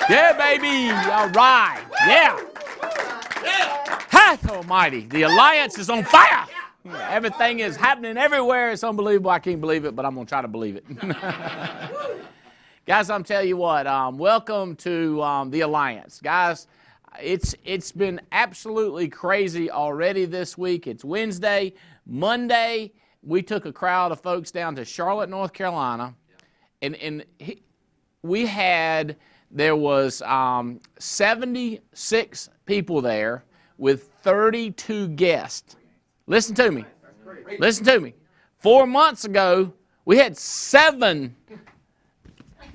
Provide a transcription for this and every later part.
Yeah, baby. All right. Yeah. Hath Almighty. The Alliance is on fire. Everything is happening everywhere. It's unbelievable. I can't believe it, but I'm going to try to believe it. Guys, I'm telling you what. Welcome to the Alliance. Guys, it's been absolutely crazy already this week. It's Wednesday. Monday, we took a crowd of folks down to Charlotte, North Carolina. And there was 76 people there with 32 guests. Listen to me. Listen to me. 4 months ago, we had seven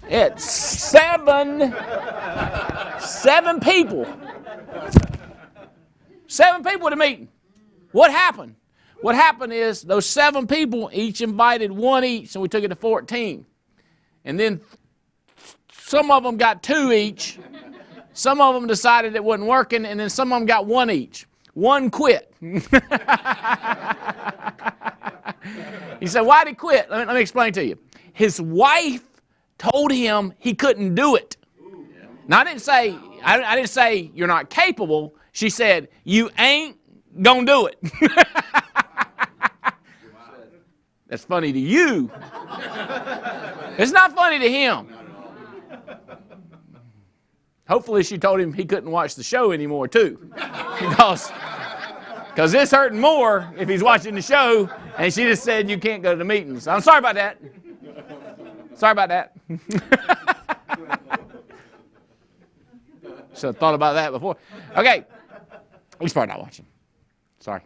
people. 7 people at a meeting. What happened? What happened is those 7 people each invited one each, and we took it to 14. And then some of them got 2 each. Some of them decided it wasn't working, and then some of them got 1 each. One quit. He said, why'd he quit? Let me explain to you. His wife told him he couldn't do it. Now, I didn't say you're not capable. She said, you ain't gonna do it. That's funny to you. It's not funny to him. Hopefully she told him he couldn't watch the show anymore too. Because it's hurting more if he's watching the show and she just said you can't go to the meetings. I'm sorry about that. Sorry about that. Should have thought about that before. Okay. He's probably not watching. Sorry.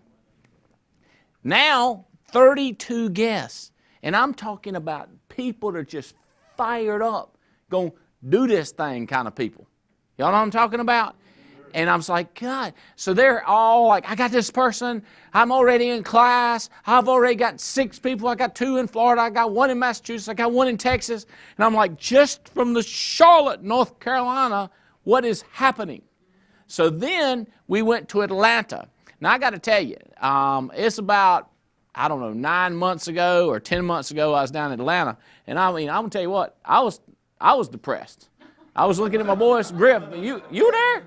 Now, 32 guests. And I'm talking about people that are just fired up, going to do this thing kind of people. Y'all know what I'm talking about? And I was like, God. So they're all like, I got this person. I'm already in class. I've already got 6 people. I got 2 in Florida. I got 1 in Massachusetts. I got 1 in Texas. And I'm like, just from the Charlotte, North Carolina, what is happening? So then we went to Atlanta. Now, I got to tell you, it's about, 9 months ago or 10 months ago, I was down in Atlanta. And I'm going to tell you what, I was depressed. I was looking at my boys, Griff. You there?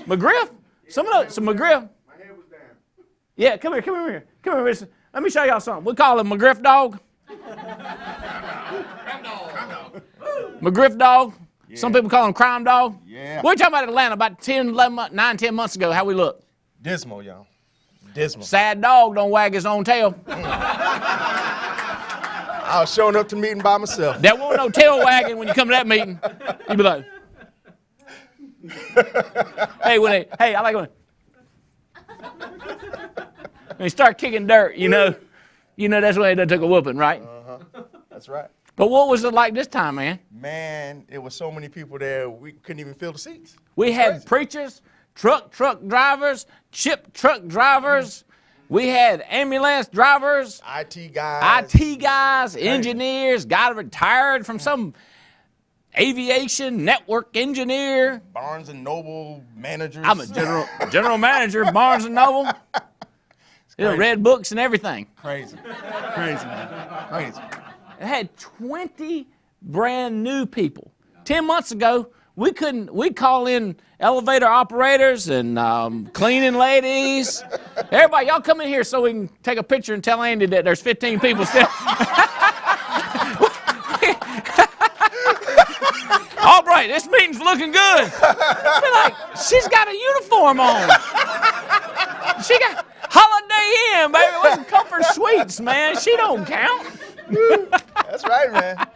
McGriff? Some McGriff. My head was down. Yeah, come here. Let me show y'all something. We call him McGriff dog. McGriff dog. Yeah. Some people call him crime dog. Yeah. We're talking about Atlanta about 10 months ago. How we look? Dismal, y'all. Dismal. Sad dog don't wag his own tail. I was showing up to the meeting by myself. There wasn't no tail wagging when you come to that meeting. You be like, hey, I like when they start kicking dirt, you know that's when they took a whooping, right? That's right. But what was it like this time, man? Man, it was so many people there, we couldn't even fill the seats. We had preachers, truck drivers, chip truck drivers. We had ambulance drivers, IT guys, engineers, guy retired from some aviation network engineer. Barnes & Noble managers. I'm a general manager of Barnes & Noble. Read books and everything. Crazy, man. Crazy. It had 20 brand new people. 10 months ago, we'd call in elevator operators and cleaning ladies. Everybody, y'all come in here so we can take a picture and tell Andy that there's 15 people still. Albright, this meeting's looking good. Be like, she's got a uniform on. She got Holiday Inn, baby. It wasn't Comfort Suites, man. She don't count. That's right, man.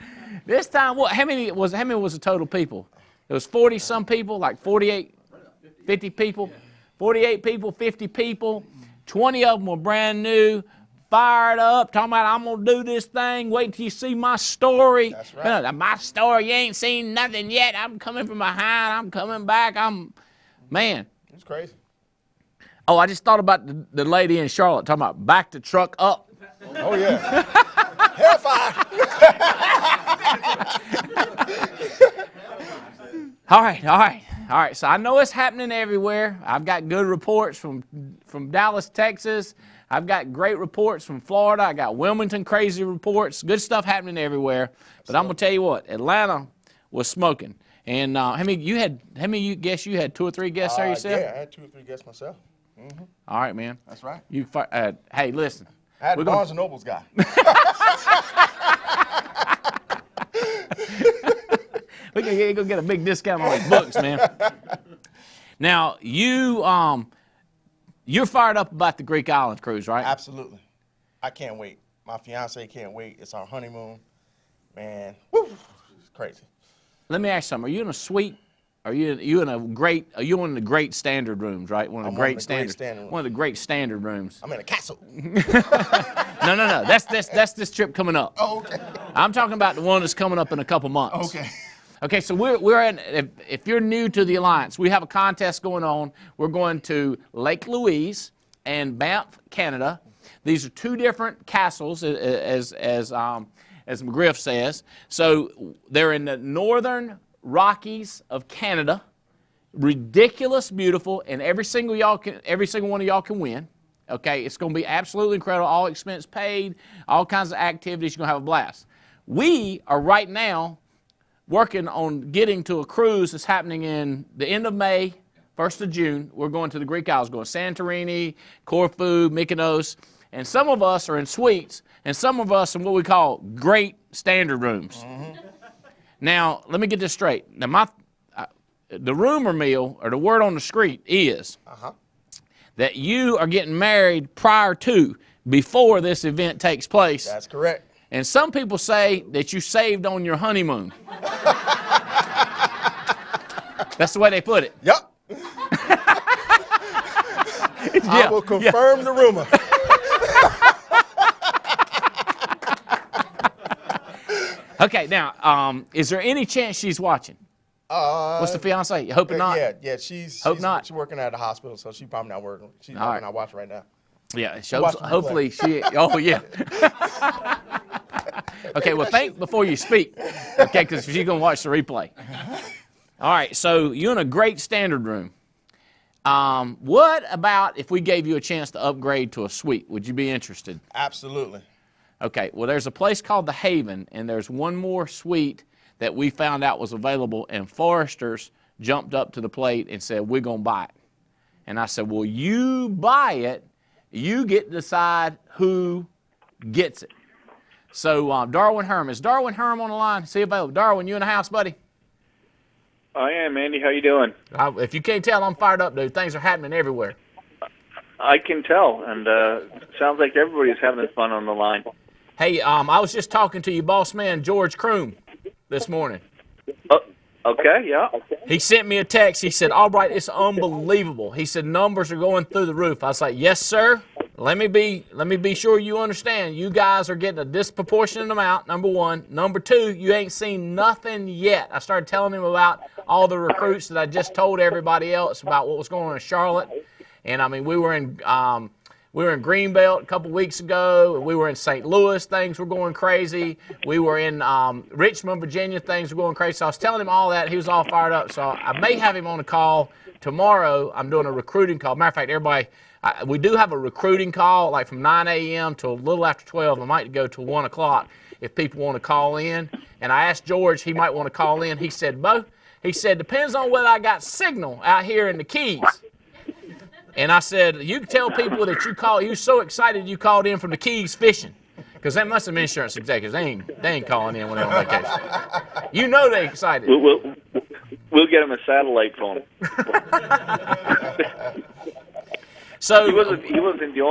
This time, how many was the total people? It was 40-some people, like 48, 50 people. 48 people, 50 people. 20 of them were brand new, fired up, talking about, I'm going to do this thing. Wait till you see my story. That's right. My story, you ain't seen nothing yet. I'm coming from behind. I'm coming back. Man. It's crazy. Oh, I just thought about the lady in Charlotte talking about back the truck up. Oh, yeah. Hellfire. All right. So I know it's happening everywhere. I've got good reports from Dallas, Texas. I've got great reports from Florida. I got Wilmington crazy reports. Good stuff happening everywhere. But I'm going to tell you what, Atlanta was smoking. And how many guests you had? 2 or 3 guests there yourself? Yeah, I had 2 or 3 guests myself. Mm-hmm. All right, man. That's right. Hey, listen. I had a Barnes & Noble's guy. We can go get a big discount on these books, man. Now, you're fired up about the Greek Islands cruise, right? Absolutely. I can't wait. My fiance can't wait. It's our honeymoon. Man, woo, it's crazy. Let me ask you something. Are you in a suite? Are you in the great standard rooms, right? One of the great standard rooms. One of the great standard rooms. I'm in a castle. No. That's this trip coming up. Oh, okay. I'm talking about the one that's coming up in a couple months. Okay. Okay, so if you're new to the Alliance, we have a contest going on. We're going to Lake Louise and Banff, Canada. These are 2 different castles, as McGriff says. So they're in the northern Rockies of Canada. Ridiculous, beautiful, and every single one of y'all can win. Okay, it's going to be absolutely incredible. All expense paid, all kinds of activities. You're going to have a blast. We are right now working on getting to a cruise that's happening in the end of May, 1st of June. We're going to the Greek Isles, going to Santorini, Corfu, Mykonos, and some of us are in suites, and some of us in what we call great standard rooms. Mm-hmm. Now, let me get this straight. Now, the rumor mill, or the word on the street is that you are getting married before this event takes place. That's correct. And some people say that you saved on your honeymoon. That's the way they put it. Yep. I will confirm the rumor. Okay, now, is there any chance she's watching? What's the fiance? Hoping not? Yeah, she's working at a hospital, so she's probably not working. She's probably not watching right now. Yeah, hopefully she, oh yeah. Okay, well, think before you speak, okay, because she's going to watch the replay. All right, so you're in a great standard room. What about if we gave you a chance to upgrade to a suite? Would you be interested? Absolutely. Okay, well, there's a place called The Haven, and there's one more suite that we found out was available, and Forrester's jumped up to the plate and said, we're going to buy it. And I said, well, you buy it, you get to decide who gets it. So Darwin Herm. Is Darwin Herm on the line? See available. Darwin, you in the house, buddy? I am, Andy. How you doing? If you can't tell, I'm fired up, dude. Things are happening everywhere. I can tell, and sounds like everybody's having fun on the line. Hey, I was just talking to your boss man, George Kroom, this morning. Okay, yeah. He sent me a text. He said, Albright, it's unbelievable. He said, numbers are going through the roof. I was like, yes, sir. Let me be sure you understand. You guys are getting a disproportionate amount, number one. Number two, you ain't seen nothing yet. I started telling him about all the recruits that I just told everybody else about what was going on in Charlotte. And, I mean, we were in Greenbelt a couple weeks ago. We were in St. Louis. Things were going crazy. We were in Richmond, Virginia. Things were going crazy. So I was telling him all that. He was all fired up. So I may have him on a call tomorrow. I'm doing a recruiting call. Matter of fact, everybody, we do have a recruiting call like from 9 a.m. to a little after 12. I might go to 1 o'clock if people want to call in. And I asked George, he might want to call in. He said, Bo, depends on whether I got signal out here in the Keys. And I said, you can tell people that you're so excited you called in from the Keys fishing. Because they must have been insurance executives. They ain't calling in when they're on vacation. You know they're excited. We'll get them a satellite phone. So he wasn't the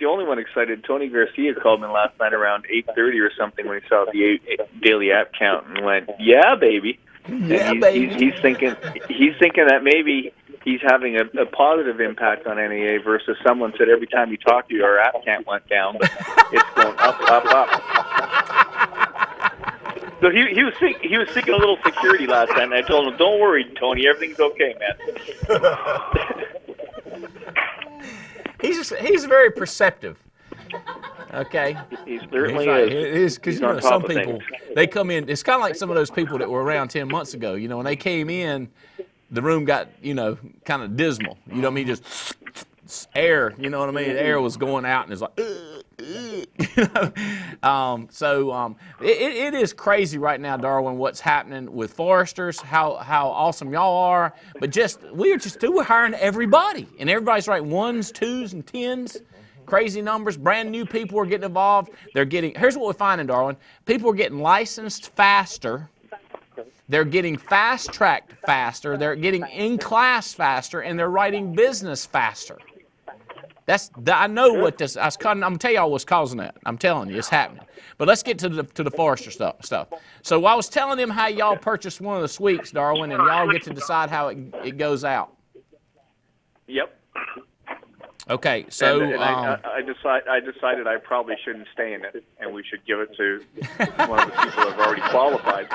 only one excited. Tony Garcia called me last night around 8:30 or something when he saw the daily app count and went, "Yeah, baby." Yeah, baby. He's thinking that maybe he's having a positive impact on NAA versus someone said every time you talk to you, our app count went down, but it's going up, up, up. So he was seeking a little security last time, and I told him, "Don't worry, Tony, everything's okay, man." He's very perceptive. Okay. He certainly is. Because some people, they come in, it's kind of like some of those people that were around 10 months ago. You know, when they came in, the room got, kind of dismal. You know what I mean? Just air, you know what I mean? The air was going out, and it's like, It is crazy right now, Darwin, what's happening with Foresters, how awesome y'all are. But we're hiring everybody, and everybody's writing 1s, 2s, and 10s. Crazy numbers. Brand new people are getting involved. Here's what we're finding, Darwin. People are getting licensed faster. They're getting fast-tracked faster. They're getting in class faster, and they're writing business faster. I know what this. I'm gonna tell y'all what's causing that. I'm telling you, it's happening. But let's get to the Forester stuff. So I was telling them how y'all purchased one of the suites, Darwin, and y'all get to decide how it goes out. Yep. Okay, so I decided I probably shouldn't stay in it, and we should give it to one of the people who have already qualified.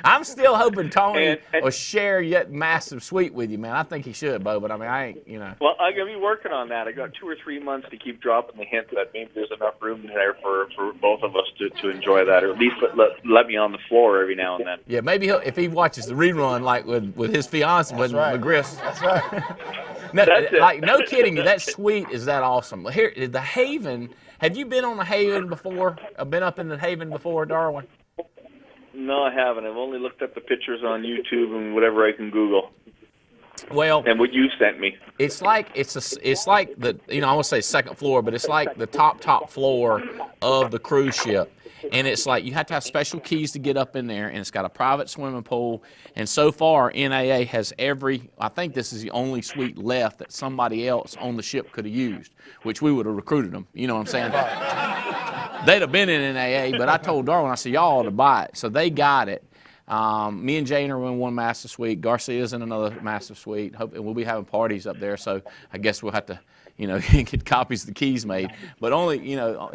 I'm still hoping Tony will share yet massive suite with you, man. I think he should, Bo, but I mean, I ain't, Well, I'm going to be working on that. I got 2 or 3 months to keep dropping the hint that maybe there's enough room there for both of us to enjoy that, or at least let me on the floor every now and then. Yeah, maybe if he watches the rerun, like with his fiance, with McGriff. That's right. No, like, no kidding you, that suite is that awesome. Here, the Haven, have you been on the Haven before? Been up in the Haven before, Darwin? No, I haven't. I've only looked at the pictures on YouTube and whatever I can Google. Well, and what you sent me. It's like the I want to say second floor, but it's like the top floor of the cruise ship. And it's like you have to have special keys to get up in there, and it's got a private swimming pool. And so far, NAA has I think this is the only suite left that somebody else on the ship could have used, which we would have recruited them. You know what I'm saying? They'd have been in NAA, but I told Darwin, I said, y'all ought to buy it. So they got it. Me and Jane are in one master suite. Garcia's in another master suite. And we'll be having parties up there, so I guess we'll have to get copies of the keys made. But only,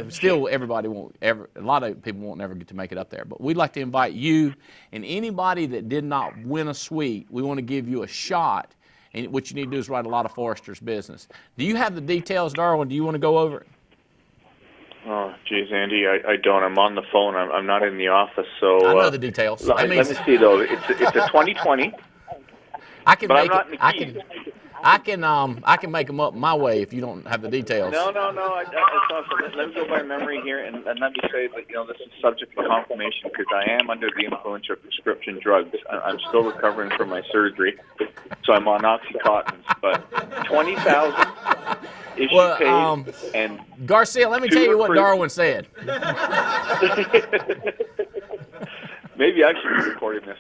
still everybody won't ever, a lot of people won't ever get to make it up there. But we'd like to invite you and anybody that did not win a suite, we want to give you a shot. And what you need to do is write a lot of Forester's business. Do you have the details, Darwin? Do you want to go over it? Oh, geez, Andy, I don't. I'm on the phone. I'm not in the office, so... I know the details. Let me see, though. It's a 2020, I can but make I'm not it. in the keys. I can make them up my way if you don't have the details. No. Let me go by memory here, and let me say that this is subject to confirmation because I am under the influence of prescription drugs. I'm still recovering from my surgery, so I'm on Oxycontins. But 20,000 issue paid, and Garcia, let me tell you what Darwin said. Maybe I should be recording this.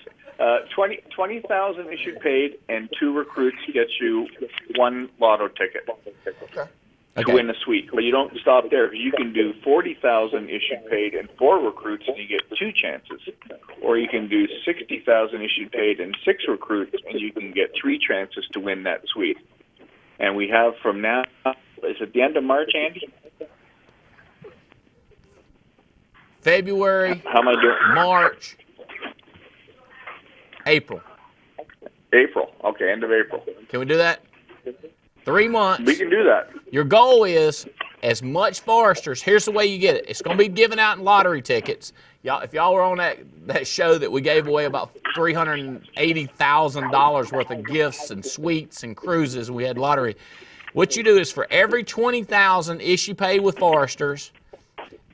20,000 issued paid, and 2 recruits get you 1 lotto ticket to win a suite. But you don't stop there. You can do 40,000 issued paid and 4 recruits, and you get 2 chances. Or you can do 60,000 issued paid and 6 recruits, and you can get 3 chances to win that suite. And we have from now, is it the end of March, Andy? February. How am I doing? March. April. Okay, end of April. Can we do that? 3 months. We can do that. Your goal is as much Foresters. Here's the way you get it. It's going to be given out in lottery tickets. Y'all, if y'all were on that show that we gave away about $380,000 worth of gifts and suites and cruises, and we had lottery. What you do is for every 20,000 issue paid with Foresters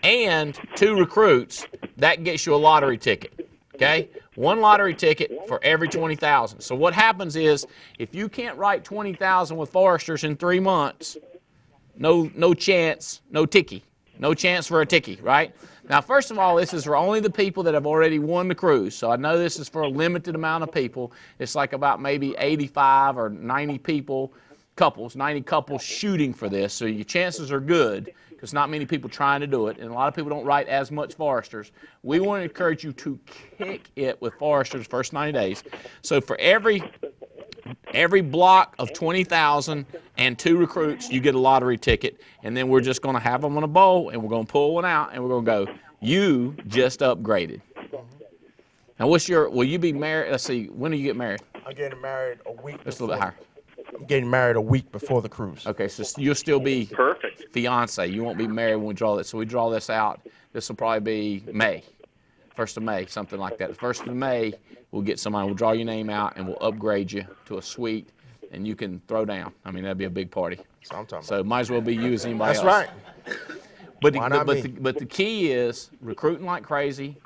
and 2 recruits, that gets you a lottery ticket. Okay? 1 lottery ticket for every 20,000. So what happens is, if you can't write 20,000 with Foresters in 3 months, no chance, no ticky. No chance for a ticky, right? Now, first of all, this is for only the people that have already won the cruise. So I know this is for a limited amount of people. It's like about maybe 85 or 90 couples shooting for this. So your chances are good, because not many people trying to do it, and a lot of people don't write as much Foresters. We want to encourage you to kick it with Foresters the first 90 days. So for every block of 20,000 and 2 recruits, you get a lottery ticket, and then we're just going to have them on a bowl, and we're going to pull one out, and we're going to go, you just upgraded. Now, will you be married? Let's see, when do you get married? I'm getting married a week. Just a little bit higher. I'm getting married a week before the cruise. Okay, so you'll still be perfect fiance. You won't be married when we draw this. So we draw this out. This will probably be May, 1st of May, something like that. The 1st of May, we'll get somebody. We'll draw your name out, and we'll upgrade you to a suite, and you can throw down. I mean, that'd be a big party. That's what I'm talking so about. Might as well be you as anybody That's else. right. But Why not me? but the key is recruiting like crazy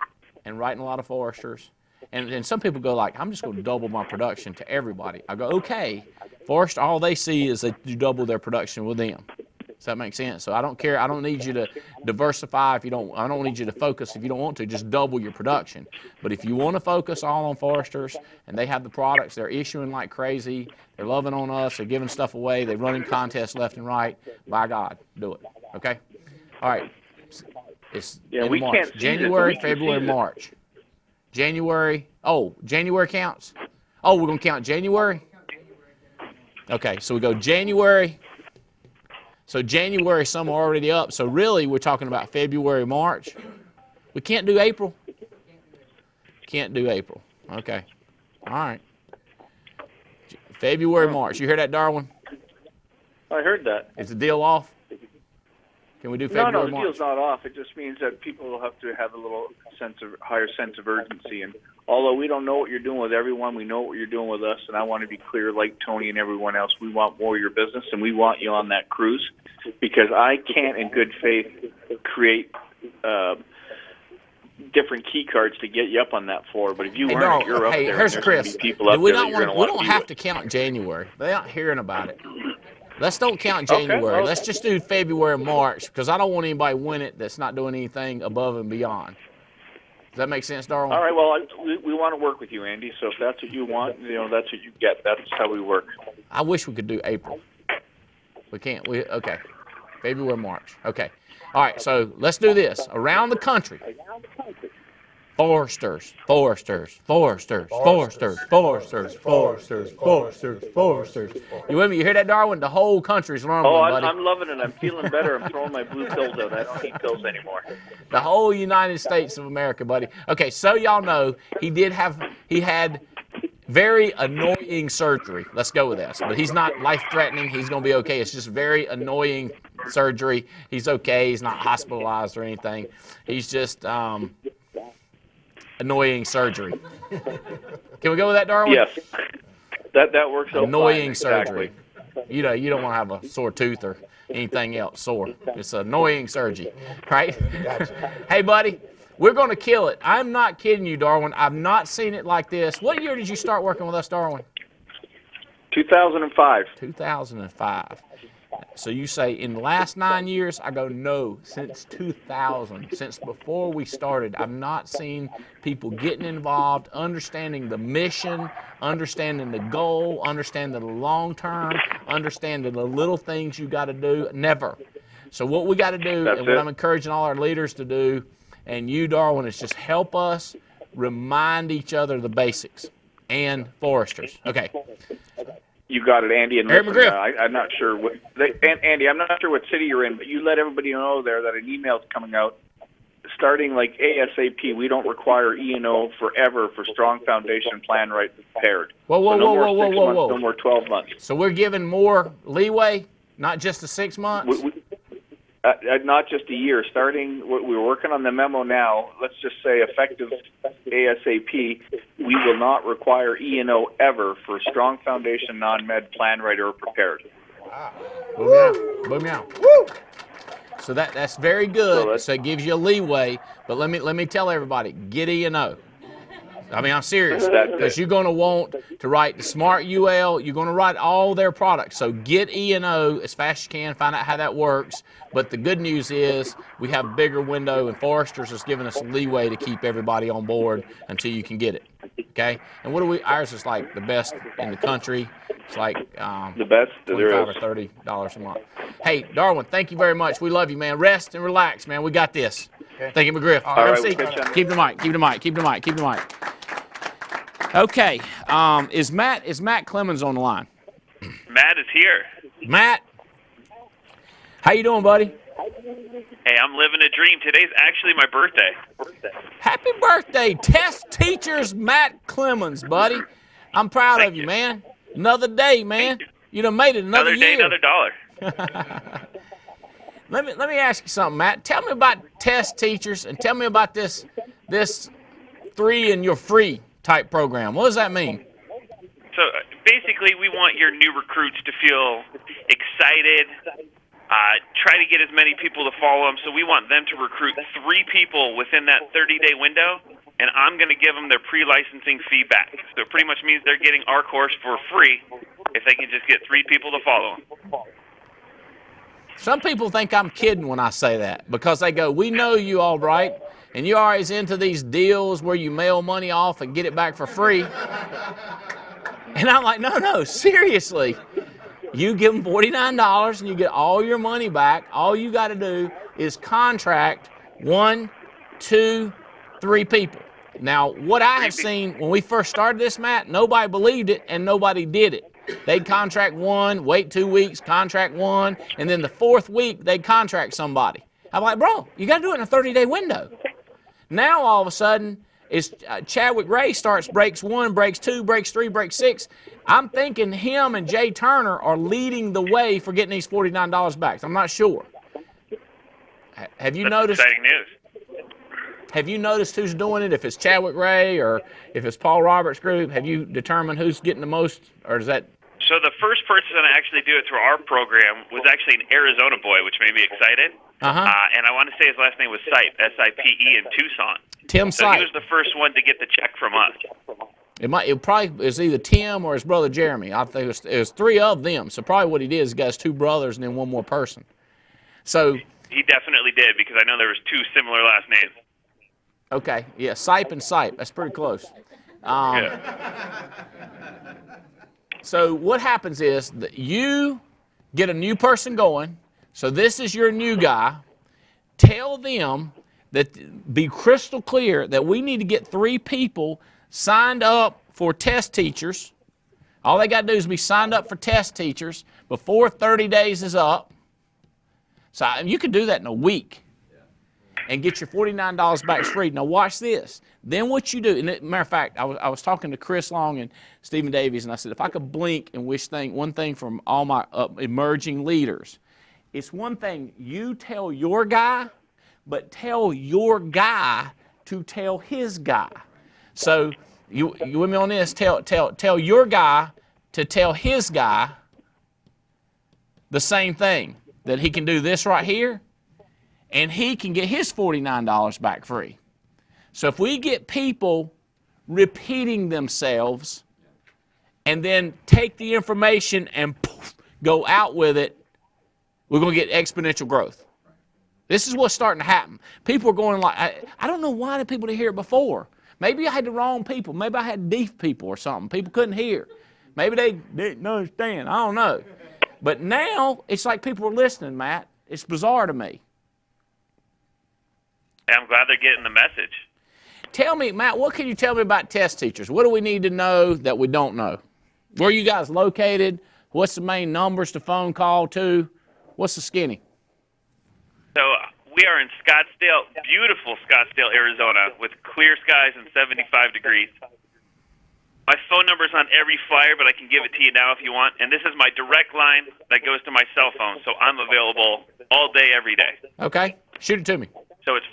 and writing a lot of foresters. And some people go like, I'm just going to double my production to everybody. I go, okay. Forester, all they see is that you double their production with them. Does that make sense? So I don't care. I don't need you to diversify if you don't. I don't need you to focus if you don't want to. Just double your production. But if you want to focus all on foresters and they have the products, they're issuing like crazy, they're loving on us, they're giving stuff away, they're running contests left and right. By God, do it. Okay. All right. It's we March. can't see January, it. February, March. January. Oh, January counts. Oh, we're gonna count January. Okay, so we go January. So January, some are already up. So really, we're talking about February, March. We can't do April. Can't do April. Okay. All right. February, March. You hear that, Darwin? I heard that. Is the deal off? Can we do February, No, the March? deal's not off. It just means that people will have to have a little higher sense of urgency. And although we don't know what you're doing with everyone, we know what you're doing with us. And I want to be clear, like Tony and everyone else, we want more of your business, and we want you on that cruise, because I can't, in good faith, create different key cards to get you up on that floor. But if you weren't, you're up there. Here's and there's Chris. going to be people up We there that you're going to want to don't be have with. to count January. They're not hearing about it. Let's don't count January. Okay, well, Let's just do February, March, because I don't want anybody win it that's not doing anything above and beyond. Does that make sense, Darwin? all right. Well, we want to work with you, Andy. So if that's what you want, that's what you get. That's how we work. I wish we could do April. We can't. Okay. February, March. Okay. All right. So let's do this. Around the country. Foresters. You with me? You hear that, Darwin? The whole country's rumbling, buddy. I'm loving it. I'm feeling better. I'm throwing my blue pills out. I don't need pills anymore. The whole United States of America, buddy. Okay, so y'all know he had very annoying surgery. Let's go with this. But he's not life-threatening. He's going to be okay. It's just very annoying surgery. He's okay. He's not hospitalized or anything. He's just annoying surgery. Can we go with that, Darwin? Yes. That works out Annoying fine. surgery. Exactly. You don't want to have a sore tooth or anything else sore. It's annoying surgery, right? Gotcha. Hey, buddy, we're going to kill it. I'm not kidding you, Darwin. I've not seen it like this. What year did you start working with us, Darwin? 2005. 2005. So you say in the last 9 years? I go, no, since 2000, since before we started. I've not seen people getting involved, understanding the mission, understanding the goal, understanding the long term, understanding the little things you got to do. Never. So what we got to do, and what I'm encouraging all our leaders to do, and you, Darwin, is just help us remind each other the basics. And foresters. Okay. You got it, Andy. And Eric listen, McGriff. I'm not sure Andy, I'm not sure what city you're in, but you let everybody know there that an email's coming out starting like ASAP. We don't require E&O forever for strong foundation plan right prepared. Whoa. No more 12 months. So we're giving more leeway, not just the 6 months? Not just a year. We're working on the memo now. Let's just say effective ASAP. We will not require E&O ever for strong foundation, non-med, plan right, or prepared. Wow. Boom out. Woo! So that's very good. So it gives you a leeway. But let me tell everybody, get E&O. I mean, I'm serious, because you're going to want to write the Smart UL. You're going to write all their products. So get E&O as fast as you can, find out how that works. But the good news is we have a bigger window, and Foresters is giving us leeway to keep everybody on board until you can get it. Okay? And ours is like the best in the country. It's like the best $25 or $30 a month. Hey, Darwin, thank you very much. We love you, man. Rest and relax, man. We got this. Okay. Thank you, McGriff. All right, MC, we'll keep the mic. Okay, is Matt Clemens on the line? Matt is here. Matt, how you doing, buddy? Hey, I'm living a dream. Today's actually my birthday. Happy birthday, test teachers Matt Clemens, buddy. I'm proud of you, man. Another day, man. You done made it another day, year. another dollar. Let me ask you something, Matt. Tell me about test teachers, and tell me about this 3 and you're free type program. What does that mean? So basically, we want your new recruits to feel excited, try to get as many people to follow them. So we want them to recruit 3 people within that 30-day window, and I'm going to give them their pre-licensing fee back. So it pretty much means they're getting our course for free if they can just get 3 people to follow them. Some people think I'm kidding when I say that because they go, we know you, Albright, and you're always into these deals where you mail money off and get it back for free. And I'm like, no, seriously. You give them $49 and you get all your money back. All you got to do is contract 1, 2, 3 people. Now, what I have seen when we first started this, Matt, nobody believed it and nobody did it. They'd contract 1, wait 2 weeks, contract 1, and then the 4th week they'd contract somebody. I'm like, bro, you got to do it in a 30-day window. Now all of a sudden, it's Chadwick Ray breaks 1, breaks 2, breaks 3, breaks 6. I'm thinking him and Jay Turner are leading the way for getting these $49 back. I'm not sure. Have you noticed? Exciting news. Have you noticed who's doing it? If it's Chadwick Ray or if it's Paul Roberts' group, have you determined who's getting the most, or is that? So the first person to actually do it through our program was actually an Arizona boy, which made me excited. And I want to say his last name was Sipe, S-I-P-E, in Tucson. Tim So Sipe. he was the first one to get the check from us. It probably is either Tim or his brother Jeremy. I think it was 3 of them. So probably what he did is he got his 2 brothers and then 1 more person. So He definitely did, because I know there was 2 similar last names. okay, yeah, Sipe and Sipe. That's pretty close. So what happens is that you get a new person going. So this is your new guy. Tell them that, be crystal clear that we need to get 3 people signed up for test teachers. All they got to do is be signed up for test teachers before 30 days is up. So you can do that in a week and get your $49 back free. Now watch this. Then what you do, and matter of fact, I was talking to Chris Long and Stephen Davies, and I said, if I could blink and wish one thing from all my emerging leaders, it's one thing you tell your guy, but tell your guy to tell his guy. So you with me on this? Tell your guy to tell his guy the same thing, that he can do this right here, and he can get his $49 back free. So if we get people repeating themselves and then take the information and poof, go out with it, we're going to get exponential growth. This is what's starting to happen. People are going like, I don't know why the people didn't hear it before. Maybe I had the wrong people. Maybe I had deaf people or something. People couldn't hear. Maybe they didn't understand. I don't know. But now it's like people are listening, Matt. It's bizarre to me. I'm glad they're getting the message. Tell me, Matt, what can you tell me about test teachers? What do we need to know that we don't know? Where are you guys located? What's the main numbers to phone call to? What's the skinny? So we are in Scottsdale, beautiful Scottsdale, Arizona, with clear skies and 75 degrees. My phone number is on every flyer, but I can give it to you now if you want. And this is my direct line that goes to my cell phone, so I'm available all day, every day. Okay, shoot it to me. So it's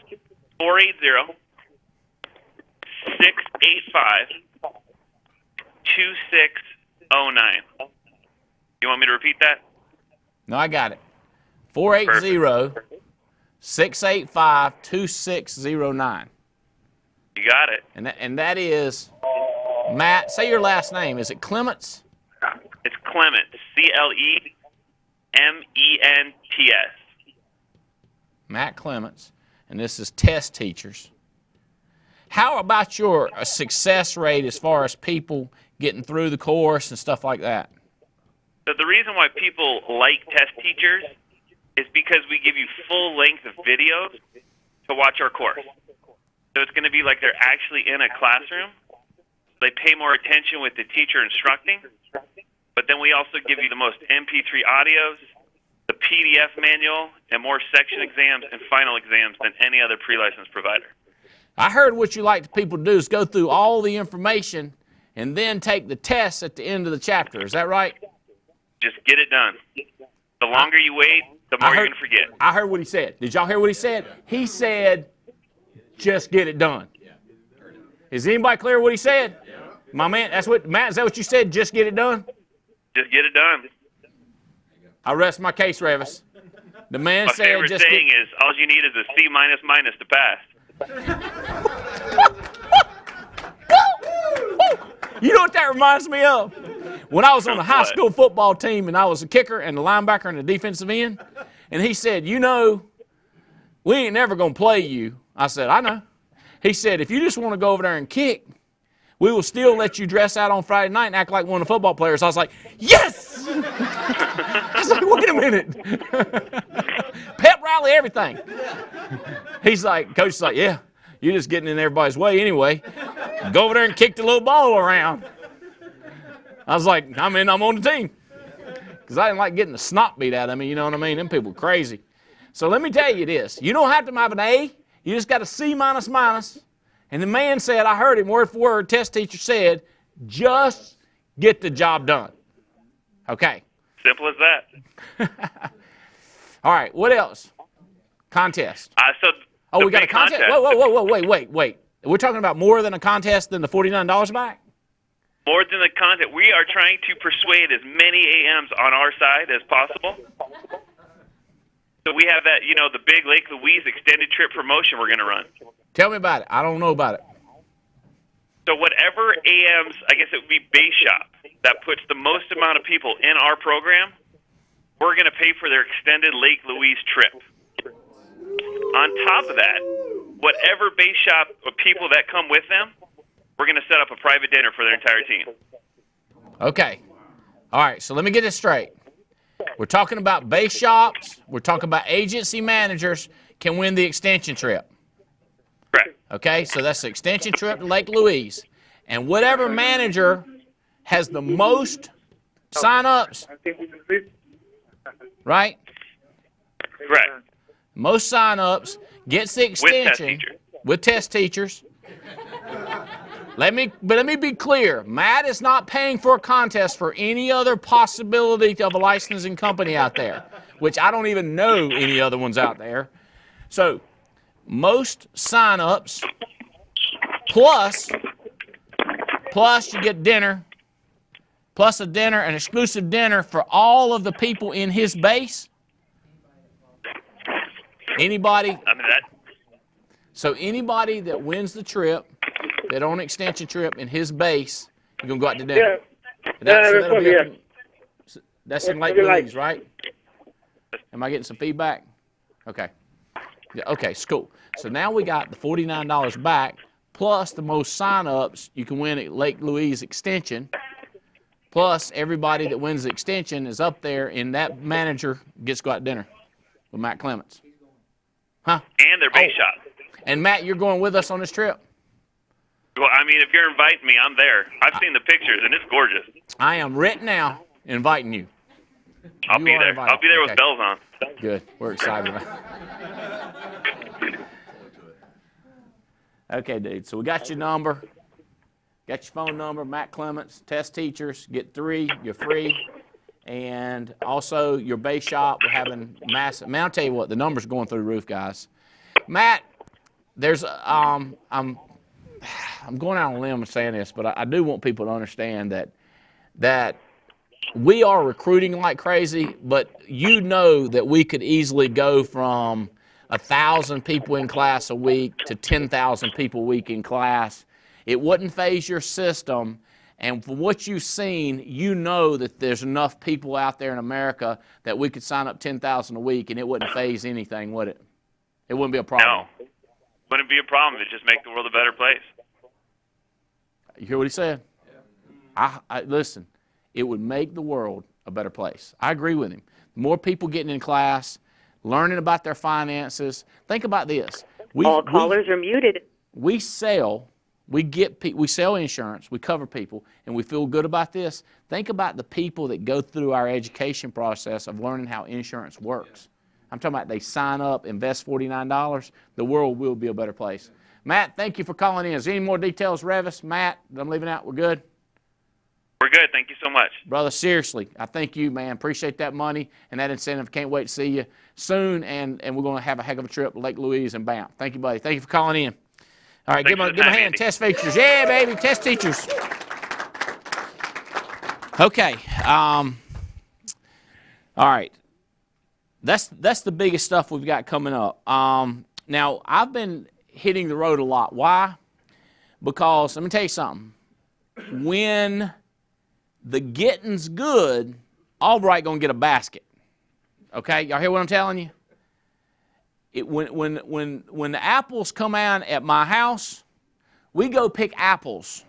480-685-2609. You want me to repeat that? No, I got it. 480-685-2609. You got it. And that is, Matt, say your last name. Is it Clements? It's Clement, C-L-E-M-E-N-T-S. Matt Clements, and this is test teachers. How about your success rate as far as people getting through the course and stuff like that? So the reason why people like test teachers is because we give you full length of videos to watch our course. So it's going to be like they're actually in a classroom. They pay more attention with the teacher instructing, but then we also give you the most MP3 audios, the PDF manual, and more section exams and final exams than any other pre-licensed provider. I heard what you like people to do is go through all the information and then take the tests at the end of the chapter. Is that right? Just get it done. The longer you wait, the more you're going to forget. I heard what he said. Did y'all hear what he said? He said, just get it done. Is anybody clear what he said? My man, Matt, is that what you said? Just get it done? Just get it done. I rest my case, Revis. The man My said, favorite just saying is, all you need is a C minus to pass. You know what that reminds me of? When I was on the high school football team and I was a kicker and the linebacker and the defensive end, and he said, you know, we ain't never going to play you. I said, I know. He said, if you just want to go over there and kick, we will still let you dress out on Friday night and act like one of the football players. I was like, yes! I was like, wait a minute. Pep rally, everything. He's like, Coach is like, yeah, you're just getting in everybody's way anyway. Go over there and kick the little ball around. I was like, I'm on the team. Because I didn't like getting the snot beat out of me, you know what I mean? Them people crazy. So let me tell you this. You don't have to have an A. You just got a C minus minus. And the man said, I heard him word for word, test teacher said, just get the job done. Okay. Simple as that. All right, what else? Contest. So we got a contest? Whoa, wait. We're talking about more than a contest than the $49 back? More than the contest. We are trying to persuade as many AMs on our side as possible. So we have that, the big Lake Louise extended trip promotion we're going to run. Tell me about it. I don't know about it. So whatever AMs, I guess it would be base shop, that puts the most amount of people in our program, we're going to pay for their extended Lake Louise trip. On top of that, whatever base shop of people that come with them, we're going to set up a private dinner for their entire team. Okay. All right, so let me get this straight. We're talking about base shops. We're talking about agency managers can win the extension trip. Correct. Okay, so that's the extension trip to Lake Louise. And whatever manager has the most sign-ups, right? Correct. Most sign-ups gets the extension with test teachers. Let me be clear. Matt is not paying for a contest for any other possibility of a licensing company out there, which I don't even know any other ones out there. So most sign-ups plus you get dinner, plus a dinner, an exclusive dinner for all of the people in his base. Anybody? So anybody that wins the trip, that on an extension trip in his base, you're going to go out to dinner. Yeah. That's in Lake Louise, right? Am I getting some feedback? Okay. Yeah, okay, cool. So now we got the $49 back, plus the most sign-ups you can win at Lake Louise Extension, plus everybody that wins the extension is up there, and that manager gets to go out to dinner with Matt Clements. Huh? And their base shop. And Matt, you're going with us on this trip? Well, if you're inviting me, I'm there. I've seen the pictures, and it's gorgeous. I am right now inviting you. I'll be there. Invited. I'll be there with Okay. bells on. Good. We're excited about it. Okay, dude. So we got your number. Got your phone number, Matt Clements, test teachers. Get 3, you're free. And also your base shop, we're having massive. Man, I'll tell you what, the numbers are going through the roof, guys. Matt, there's I'm going out on a limb saying this, but I do want people to understand that we are recruiting like crazy, but you know that we could easily go from 1,000 people in class a week to 10,000 people a week in class. It wouldn't phase your system, and from what you've seen, you know that there's enough people out there in America that we could sign up 10,000 a week, and it wouldn't phase anything, would it? It wouldn't be a problem. No. Wouldn't be a problem. It'd just make the world a better place. You hear what he said? Listen, it would make the world a better place. I agree with him. More people getting in class, learning about their finances. Think about this. All callers are muted. We sell insurance, we cover people, and we feel good about this. Think about the people that go through our education process of learning how insurance works. I'm talking about they sign up, invest $49, the world will be a better place. Matt, thank you for calling in. Is there any more details, Revis? Matt, that I'm leaving out, we're good? We're good. Thank you so much. Brother, seriously, I thank you, man. Appreciate that money and that incentive. Can't wait to see you soon, and we're going to have a heck of a trip to Lake Louise and Banff. Thank you, buddy. Thank you for calling in. All right, give them a hand. Andy. Test features. Yeah, baby, test teachers. Okay. All right. that's the biggest stuff we've got coming up. Now, I've been hitting the road a lot. Why? Because, let me tell you something. When the getting's good, Albright going to get a basket. Okay? Y'all hear what I'm telling you? When the apples come out at my house, we go pick apples.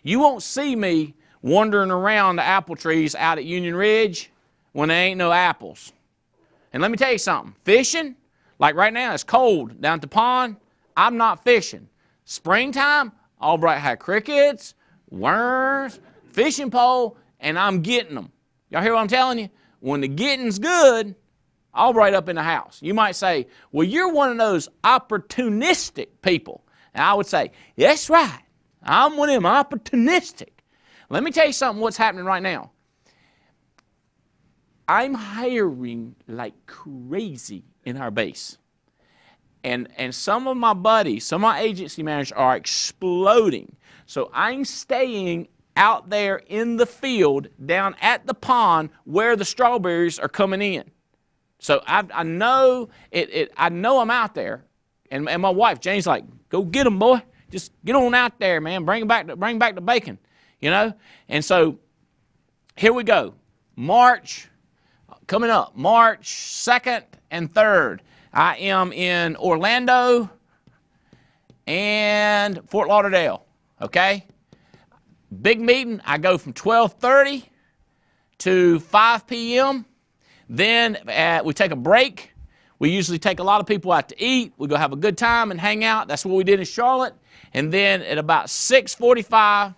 You won't see me wandering around the apple trees out at Union Ridge when there ain't no apples. And let me tell you something. Fishing, like right now, it's cold down at the pond. I'm not fishing. Springtime, Albright had crickets, worms, fishing pole, and I'm getting them. Y'all hear what I'm telling you? When the getting's good, Albright up in the house. You might say, well, you're one of those opportunistic people. And I would say, that's right. I'm one of them opportunistic. Let me tell you something what's happening right now. I'm hiring like crazy in our base. And some of my buddies, some of my agency managers are exploding. So I'm staying out there in the field down at the pond where the strawberries are coming in. So I know I know I'm out there. And my wife, Jane's like, go get them, boy. Just get on out there, man. Bring back the bacon, you know? And so here we go. March, coming up, March 2nd and 3rd. I am in Orlando and Fort Lauderdale, okay? Big meeting, I go from 12:30 to 5 p.m. Then we take a break. We usually take a lot of people out to eat. We go have a good time and hang out. That's what we did in Charlotte. And then at about 6:45,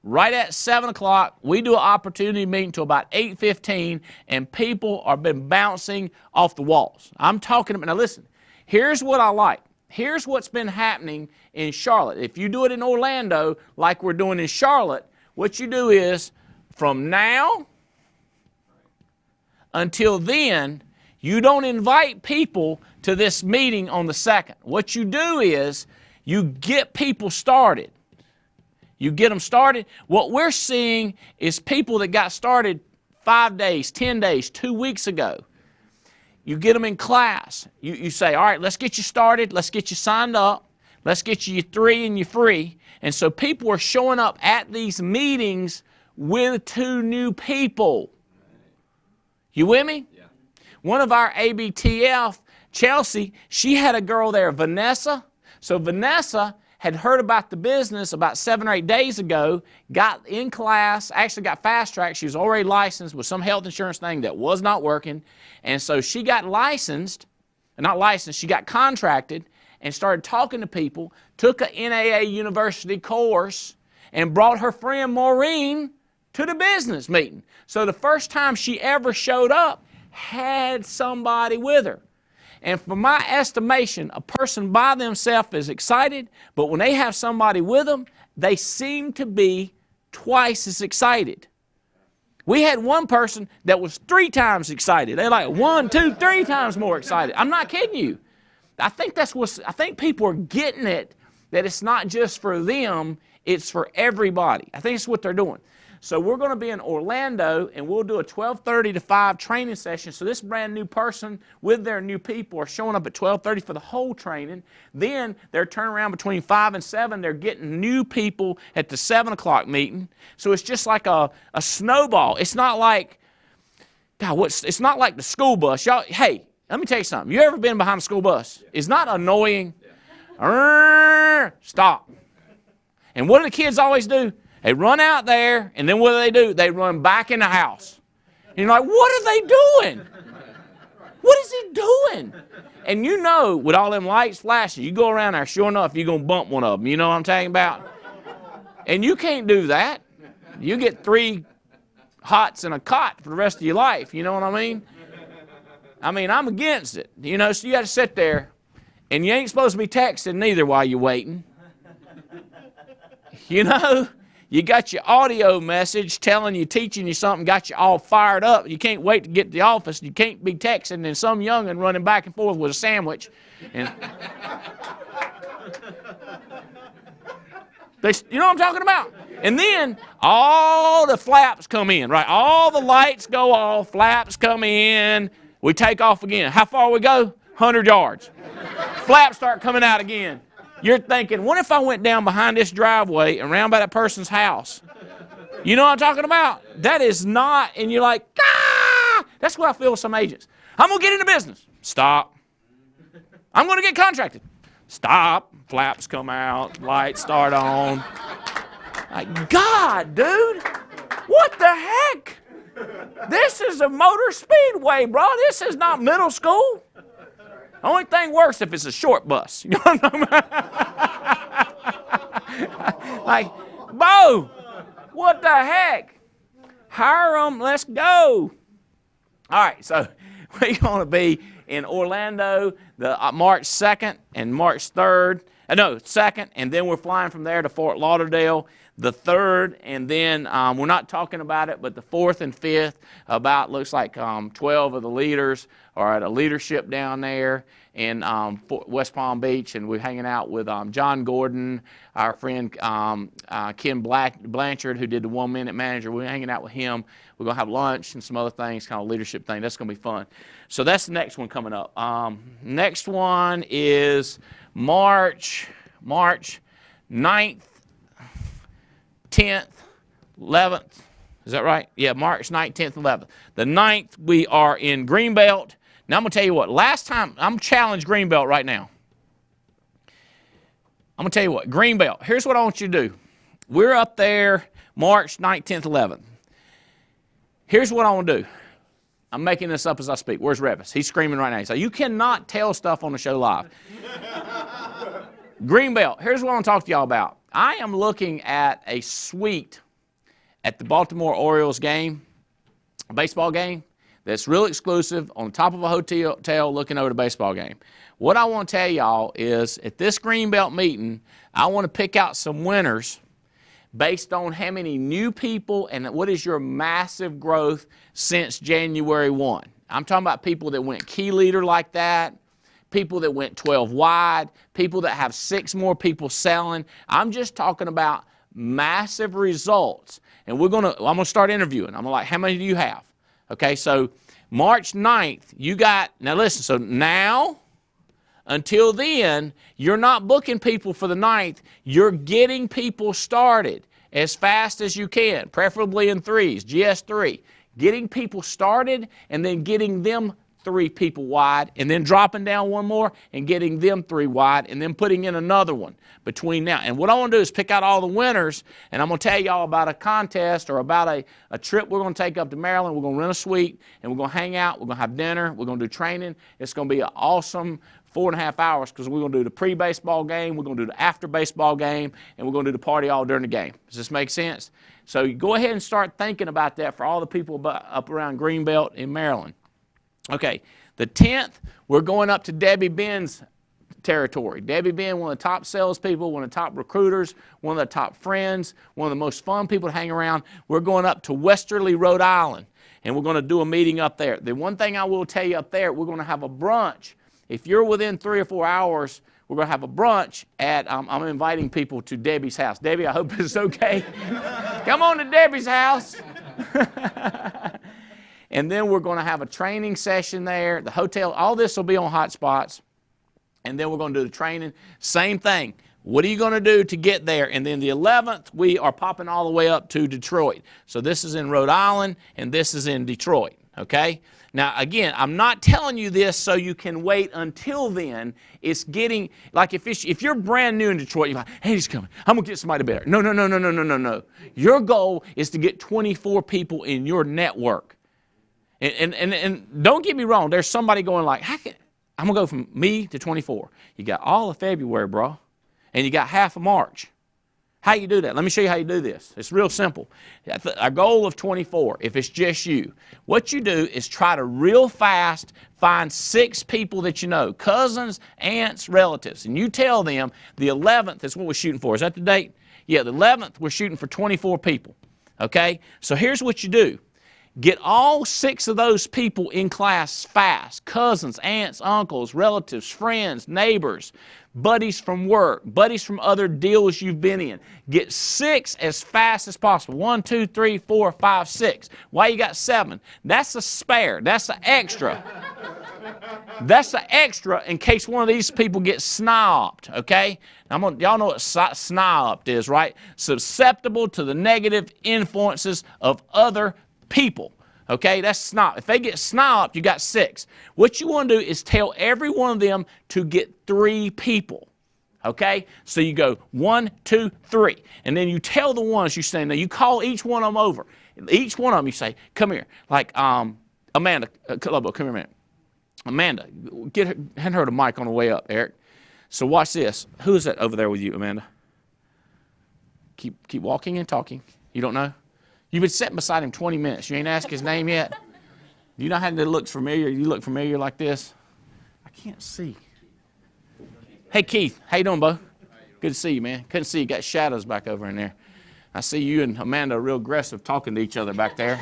right at 7 o'clock, we do an opportunity meeting till about 8:15, and people are been bouncing off the walls. I'm talking about, now listen, here's what I like. Here's what's been happening in Charlotte. If you do it in Orlando like we're doing in Charlotte, what you do is from now until then, you don't invite people to this meeting on the 2nd. What you do is you get people started. You get them started. What we're seeing is people that got started 5 days, 10 days, 2 weeks ago. You get them in class. You say, all right, let's get you started. Let's get you signed up. Let's get you your 3 and your free. And so people are showing up at these meetings with 2 new people. You with me? Yeah. One of our ABTF, Chelsea, she had a girl there, Vanessa. So Vanessa had heard about the business about 7 or 8 days ago, got in class, actually got fast-tracked. She was already licensed with some health insurance thing that was not working. And so she got she got contracted and started talking to people, took a NAA University course, and brought her friend Maureen to the business meeting. So the first time she ever showed up, had somebody with her. And from my estimation, a person by themselves is excited, but when they have somebody with them, they seem to be twice as excited. We had one person that was 3 times excited. They're like 1, 2, 3 times more excited. I'm not kidding you. I think people are getting it, that it's not just for them, it's for everybody. I think it's what they're doing. So we're going to be in Orlando, and we'll do a 12:30 to 5 training session. So this brand new person with their new people are showing up at 12:30 for the whole training. Then they're turning around between 5 and 7. They're getting new people at the 7 o'clock meeting. So it's just like a snowball. It's not like, it's not like the school bus. Y'all, hey, let me tell you something. You ever been behind a school bus? It's not annoying. Stop. And what do the kids always do? They run out there, and then what do? They run back in the house. And you're like, what are they doing? What is he doing? And you know, with all them lights flashing, you go around there, sure enough, you're going to bump one of them. You know what I'm talking about? And you can't do that. You get 3 hots and a cot for the rest of your life. You know what I mean? I'm against it. You know, so you got to sit there, and you ain't supposed to be texting neither while you're waiting. You know? You got your audio message telling you, teaching you something, got you all fired up. You can't wait to get to the office. You can't be texting and some young'un running back and forth with a sandwich. And you know what I'm talking about? And then all the flaps come in, right? All the lights go off, flaps come in, We take off again. How far we go? 100 yards. Flaps start coming out again. You're thinking, what if I went down behind this driveway and around by that person's house? You know what I'm talking about? That is not, and you're like, ah! That's what I feel with some agents. I'm going to get into business. Stop. I'm going to get contracted. Stop. Flaps come out. Lights start on. Like, God, dude. What the heck? This is a motor speedway, bro. This is not middle school. The only thing worse if it's a short bus. You know what I'm talking about? Like, Bo, what the heck? Hire them. Let's go. All right, so we're going to be in Orlando the March 2nd and March 3rd. No, 2nd, and then we're flying from there to Fort Lauderdale the 3rd, and then we're not talking about it, but the 4th and 5th, about looks like 12 of the leaders are at a leadership down there in West Palm Beach, and we're hanging out with John Gordon, our friend Ken Blanchard, who did the 1 Minute Manager. We're hanging out with him. We're going to have lunch and some other things, kind of leadership thing. That's going to be fun. So that's the next one coming up. Next one is March 9th, 10th, 11th. Is that right? Yeah, March 9th, 10th, 11th. The 9th, we are in Greenbelt. Now, I'm going to tell you what. Last time, I'm challenged Greenbelt right now. I'm going to tell you what. Greenbelt. Here's what I want you to do. We're up there March 9th, 10th, 11th. Here's what I want to do. I'm making this up as I speak. Where's Revis? He's screaming right now. So you cannot tell stuff on the show live. Greenbelt. Here's what I want to talk to y'all about. I am looking at a suite at the Baltimore Orioles game, a baseball game, that's real exclusive on top of a hotel looking over the baseball game. What I want to tell y'all is at this Greenbelt meeting, I want to pick out some winners based on how many new people and what is your massive growth since January 1. I'm talking about people that went key leader like that, people that went 12 wide, people that have 6 more people selling. I'm just talking about massive results. And I'm going to start interviewing. I'm like, how many do you have? Okay, so March 9th, you got, now listen, so now until then, you're not booking people for the 9th. You're getting people started as fast as you can, preferably in 3s, GS3. Getting people started and then getting them 3 people wide, and then dropping down 1 more and getting them 3 wide, and then putting in another one between now. And what I want to do is pick out all the winners, and I'm going to tell y'all about a contest or about a trip we're going to take up to Maryland. We're going to rent a suite, and we're going to hang out. We're going to have dinner. We're going to do training. It's going to be an awesome 4.5 hours because we're going to do the pre-baseball game, we're going to do the after-baseball game, and we're going to do the party all during the game. Does this make sense? So you go ahead and start thinking about that for all the people up around Greenbelt in Maryland. Okay, the 10th, we're going up to Debbie Ben's territory. Debbie Ben, one of the top salespeople, one of the top recruiters, one of the top friends, one of the most fun people to hang around. We're going up to Westerly, Rhode Island, and we're going to do a meeting up there. The one thing I will tell you up there, we're going to have a brunch. If you're within 3 or 4 hours, we're going to have a brunch at, I'm inviting people to Debbie's house. Debbie, I hope it's okay. Come on to Debbie's house. And then we're going to have a training session there. The hotel, all this will be on Hotspots. And then we're going to do the training. Same thing. What are you going to do to get there? And then the 11th, we are popping all the way up to Detroit. So this is in Rhode Island, and this is in Detroit, okay? Now, again, I'm not telling you this so you can wait until then. It's getting, like if you're brand new in Detroit, you're like, hey, he's coming. I'm going to get somebody better. No. Your goal is to get 24 people in your network. And don't get me wrong, there's somebody going like, I'm going to go from me to 24. You got all of February, bro, and you got half of March. How you do that? Let me show you how you do this. It's real simple. A goal of 24, if it's just you. What you do is try to real fast find 6 people that you know, cousins, aunts, relatives, and you tell them the 11th is what we're shooting for. Is that the date? Yeah, the 11th we're shooting for 24 people, okay? So here's what you do. Get all 6 of those people in class fast. Cousins, aunts, uncles, relatives, friends, neighbors, buddies from work, buddies from other deals you've been in. Get 6 as fast as possible. 1, 2, 3, 4, 5, 6. Why you got 7? That's a spare. That's an extra. That's an extra in case one of these people gets snobbed, okay? Y'all know what snobbed is, right? Susceptible to the negative influences of other people, okay? That's snob. If they get snobbed, you got 6. What you want to do is tell every one of them to get 3 people, okay? So you go 1, 2, 3, and then you tell the ones you say, now you call each one of them over. Each one of them you say, come here. Like Amanda, Colombo, come here a minute. Amanda, hand her the mic on the way up, Eric. So watch this. Who is that over there with you, Amanda? Keep walking and talking. You don't know? You've been sitting beside him 20 minutes. You ain't asked his name yet? You know how that looks familiar? You look familiar like this? I can't see. Hey, Keith. How you doing, Bo? Good to see you, man. Couldn't see you. Got shadows back over in there. I see you and Amanda are real aggressive talking to each other back there.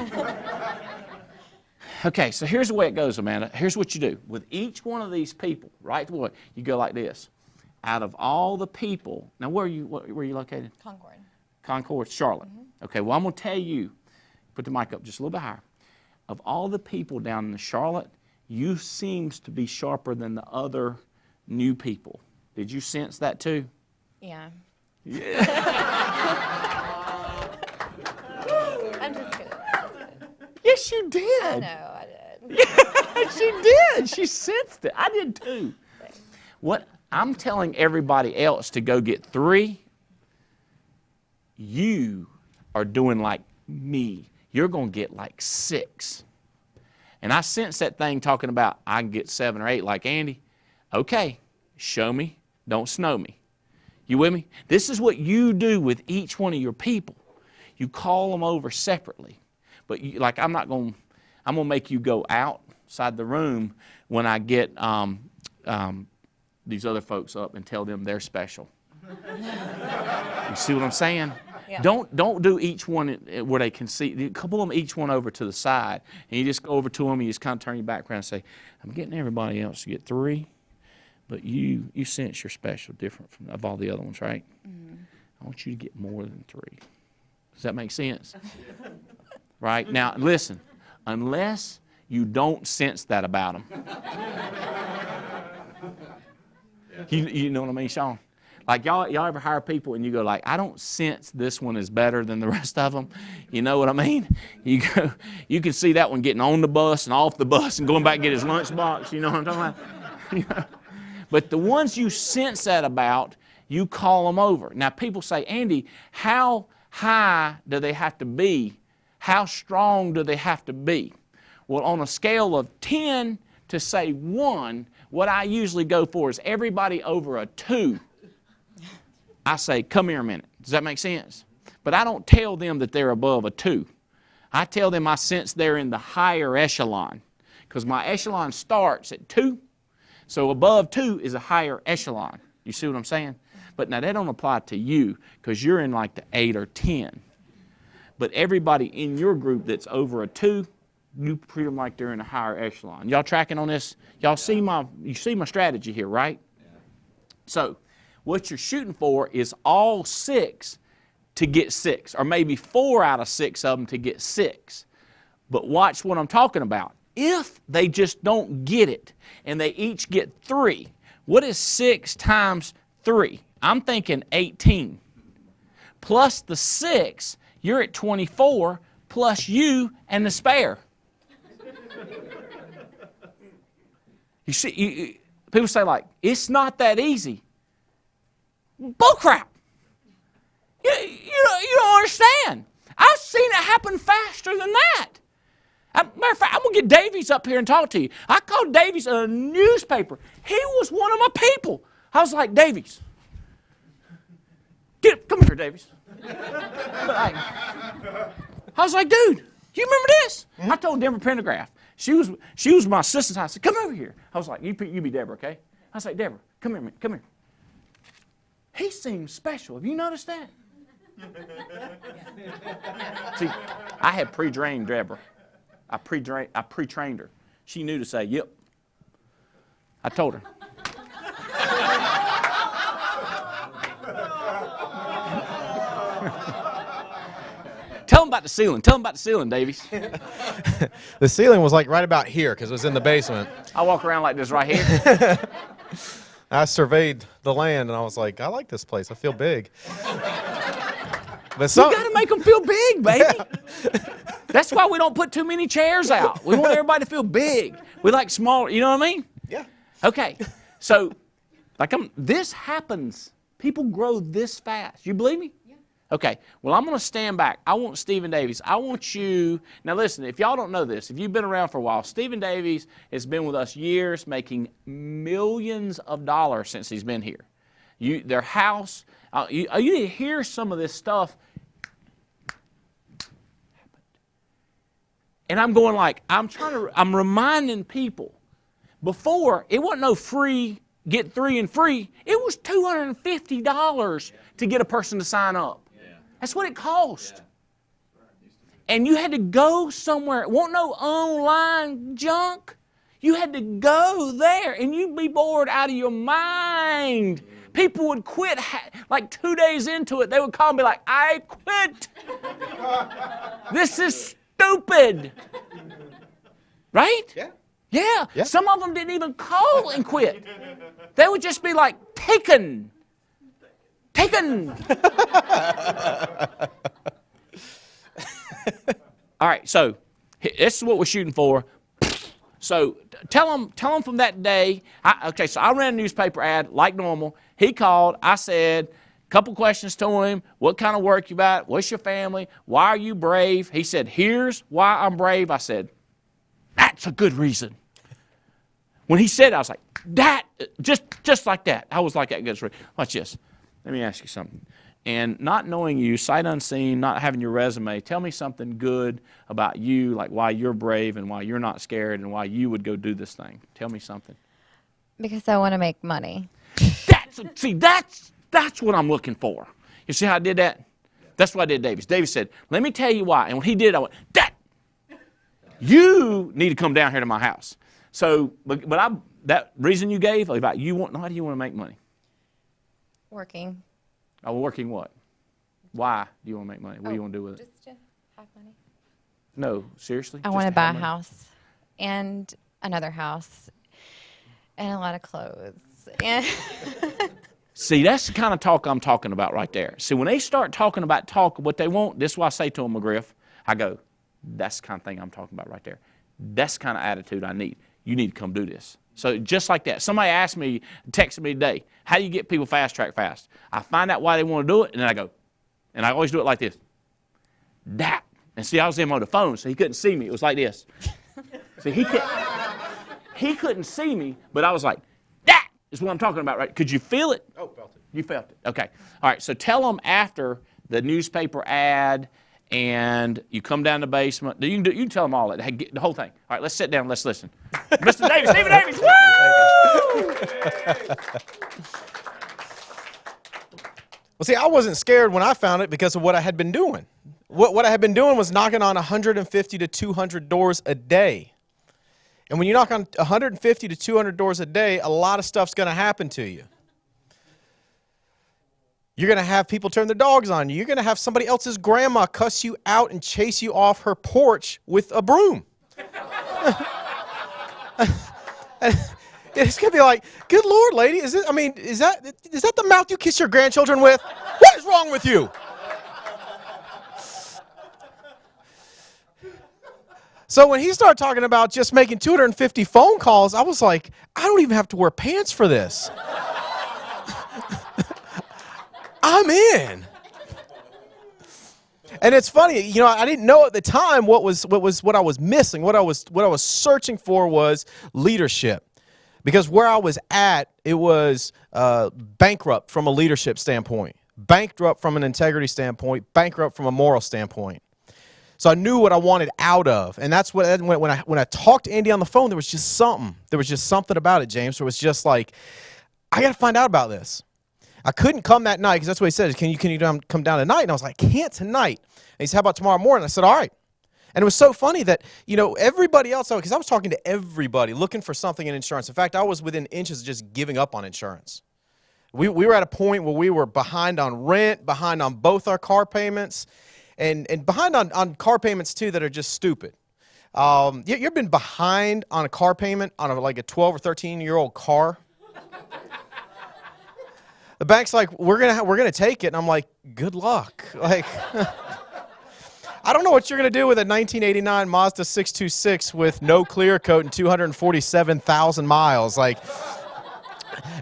Okay, so here's the way it goes, Amanda. Here's what you do. With each one of these people, right, you go like this. Out of all the people, now where are you located? Concord, Charlotte. Mm-hmm. Okay, well, I'm going to tell you, put the mic up just a little bit higher. Of all the people down in Charlotte, you seems to be sharper than the other new people. Did you sense that too? Yeah. Yeah. I'm just kidding. Yes, you did. I know, I did. Yeah, she did. She sensed it. I did too. Thanks. What I'm telling everybody else to go get 3, you are doing like me. You're going to get like 6. And I sense that thing talking about I can get 7 or 8 like Andy. Okay, show me, don't snow me. You with me? This is what you do with each one of your people. You call them over separately. But like I'm going to make you go outside the room when I get these other folks up and tell them they're special. You see what I'm saying? Yeah. Don't do each one where they can see. A couple of them each one over to the side, and you just go over to them and you just kind of turn your back around and say, I'm getting everybody else to get 3, but you sense you're special, different of all the other ones, right? Mm-hmm. I want you to get more than 3. Does that make sense? Right? Now, listen, unless you don't sense that about them. You know what I mean, Sean? Like y'all ever hire people and you go like, I don't sense this one is better than the rest of them. You know what I mean? You can see that one getting on the bus and off the bus and going back and get his lunchbox. You know what I'm talking about? You know? But the ones you sense that about, you call them over. Now people say, Andy, how high do they have to be? How strong do they have to be? Well, on a scale of 10 to say 1, what I usually go for is everybody over a 2. I say, come here a minute. Does that make sense? But I don't tell them that they're above a 2. I tell them I sense they're in the higher echelon because my echelon starts at 2. So above 2 is a higher echelon. You see what I'm saying? But now that don't apply to you because you're in like the 8 or 10. But everybody in your group that's over a 2, you treat them like they're in a higher echelon. Y'all tracking on this? Y'all see my strategy here, right? Yeah. So what you're shooting for is all 6 to get 6, or maybe 4 out of 6 of them to get 6. But watch what I'm talking about. If they just don't get it and they each get 3, what is 6 times 3? I'm thinking 18. Plus the 6, you're at 24, plus you and the spare. You see, people say like, it's not that easy. Bullcrap. You don't understand. I've seen it happen faster than that. Matter of fact, I'm going to get Davies up here and talk to you. I called Davies a newspaper. He was one of my people. I was like, Davies, come here, Davies. I was like, dude, you remember this? Mm-hmm. I told Denver Pendergraph. She was my assistant. I said, come over here. I was like, you be Deborah, okay? I was like, Deborah, come here, man. Come here. He seems special. Have you noticed that? See, I had pre-drained Deborah. I pre-trained her. She knew to say, yep. I told her. Tell them about the ceiling. Tell them about the ceiling, Davies. The ceiling was like right about here because it was in the basement. I walk around like this right here. I surveyed the land, and I was like, I like this place. I feel big. But You got to make them feel big, baby. Yeah. That's why we don't put too many chairs out. We want everybody to feel big. We like small, you know what I mean? Yeah. Okay. So, this happens. People grow this fast. You believe me? Yeah. Okay. Well, I'm going to stand back. I want Stephen Davies. I want you. Now, listen, if y'all don't know this, if you've been around for a while, Stephen Davies has been with us years, making millions of dollars since he's been here. Their house, you need to hear some of this stuff. And I'm going like, I'm reminding people, before, it wasn't no free, get 3 and free. It was $250 to get a person to sign up. Yeah. That's what it cost. Yeah. And you had to go somewhere. It wasn't no online junk. You had to go there, and you'd be bored out of your mind. People would quit, like 2 days into it, they would call me like, I quit. This is stupid. Right? Yeah. Yeah. Yeah. Some of them didn't even call and quit. They would just be like, taken. All right, so this is what we're shooting for. So tell them from that day. So I ran a newspaper ad like normal. He called. I said a couple questions to him. What kind of work you about? What's your family? Why are you brave? He said, here's why I'm brave. I said, that's a good reason. When he said it, I was like, that, just like that. I was like that good. Watch this. Let me ask you something. And not knowing you, sight unseen, not having your resume, tell me something good about you, like why you're brave and why you're not scared and why you would go do this thing. Tell me something. Because I want to make money. That's what I'm looking for. You see how I did that? That's what I did, Davies. Davies said, let me tell you why. And when he did, I went, you need to come down here to my house. So, that reason you gave about how do you want to make money? Working. Oh, working what? Why do you want to make money? What do you want to do with it? Just to have money. No, seriously? I want to buy a house and another house and a lot of clothes. And See, that's the kind of talk I'm talking about right there. See, when they start talking about what they want, this is what I say to them, McGriff. I go, that's the kind of thing I'm talking about right there. That's the kind of attitude I need. You need to come do this. So just like that. Somebody asked me, texted me today, how do you get people fast track fast? I find out why they want to do it, and then I go. And I always do it like this. That. And see, I was him on the phone, so he couldn't see me. It was like this. See, he couldn't see me, but I was like, that is what I'm talking about, right? Could you feel it? Oh, felt it. You felt it. Okay. All right, so tell them after the newspaper ad and you come down the basement. You can tell them all that, the whole thing. All right, let's sit down and let's listen. Mr. Davis, Stephen Davis, woo! Well, see, I wasn't scared when I found it because of what I had been doing. What I had been doing was knocking on 150 to 200 doors a day. And when you knock on 150 to 200 doors a day, a lot of stuff's going to happen to you. You're going to have people turn their dogs on you. You're going to have somebody else's grandma cuss you out and chase you off her porch with a broom. It's going to be like, good Lord, lady, is that the mouth you kiss your grandchildren with? What is wrong with you? So when he started talking about just making 250 phone calls, I was like, I don't even have to wear pants for this. I'm in. And it's funny, I didn't know at the time what I was missing. What I was searching for was leadership. Because where I was at, it was bankrupt from a leadership standpoint, bankrupt from an integrity standpoint, bankrupt from a moral standpoint. So I knew what I wanted out of, and that's what when I talked to Andy on the phone, there was just something. There was just something about it, James. Where it was just like, I got to find out about this. I couldn't come that night because that's what he said. Can you come down tonight? And I was like, I can't tonight. And he said, how about tomorrow morning? I said, all right. And it was so funny that, everybody else, because I was talking to everybody looking for something in insurance. In fact, I was within inches of just giving up on insurance. We were at a point where we were behind on rent, behind on both our car payments, and behind on car payments, too, that are just stupid. You've been behind on a car payment on like a 12 or 13-year-old car? The bank's like, we're gonna take it, and I'm like, good luck. Like, I don't know what you're gonna do with a 1989 Mazda 626 with no clear coat and 247,000 miles. Like,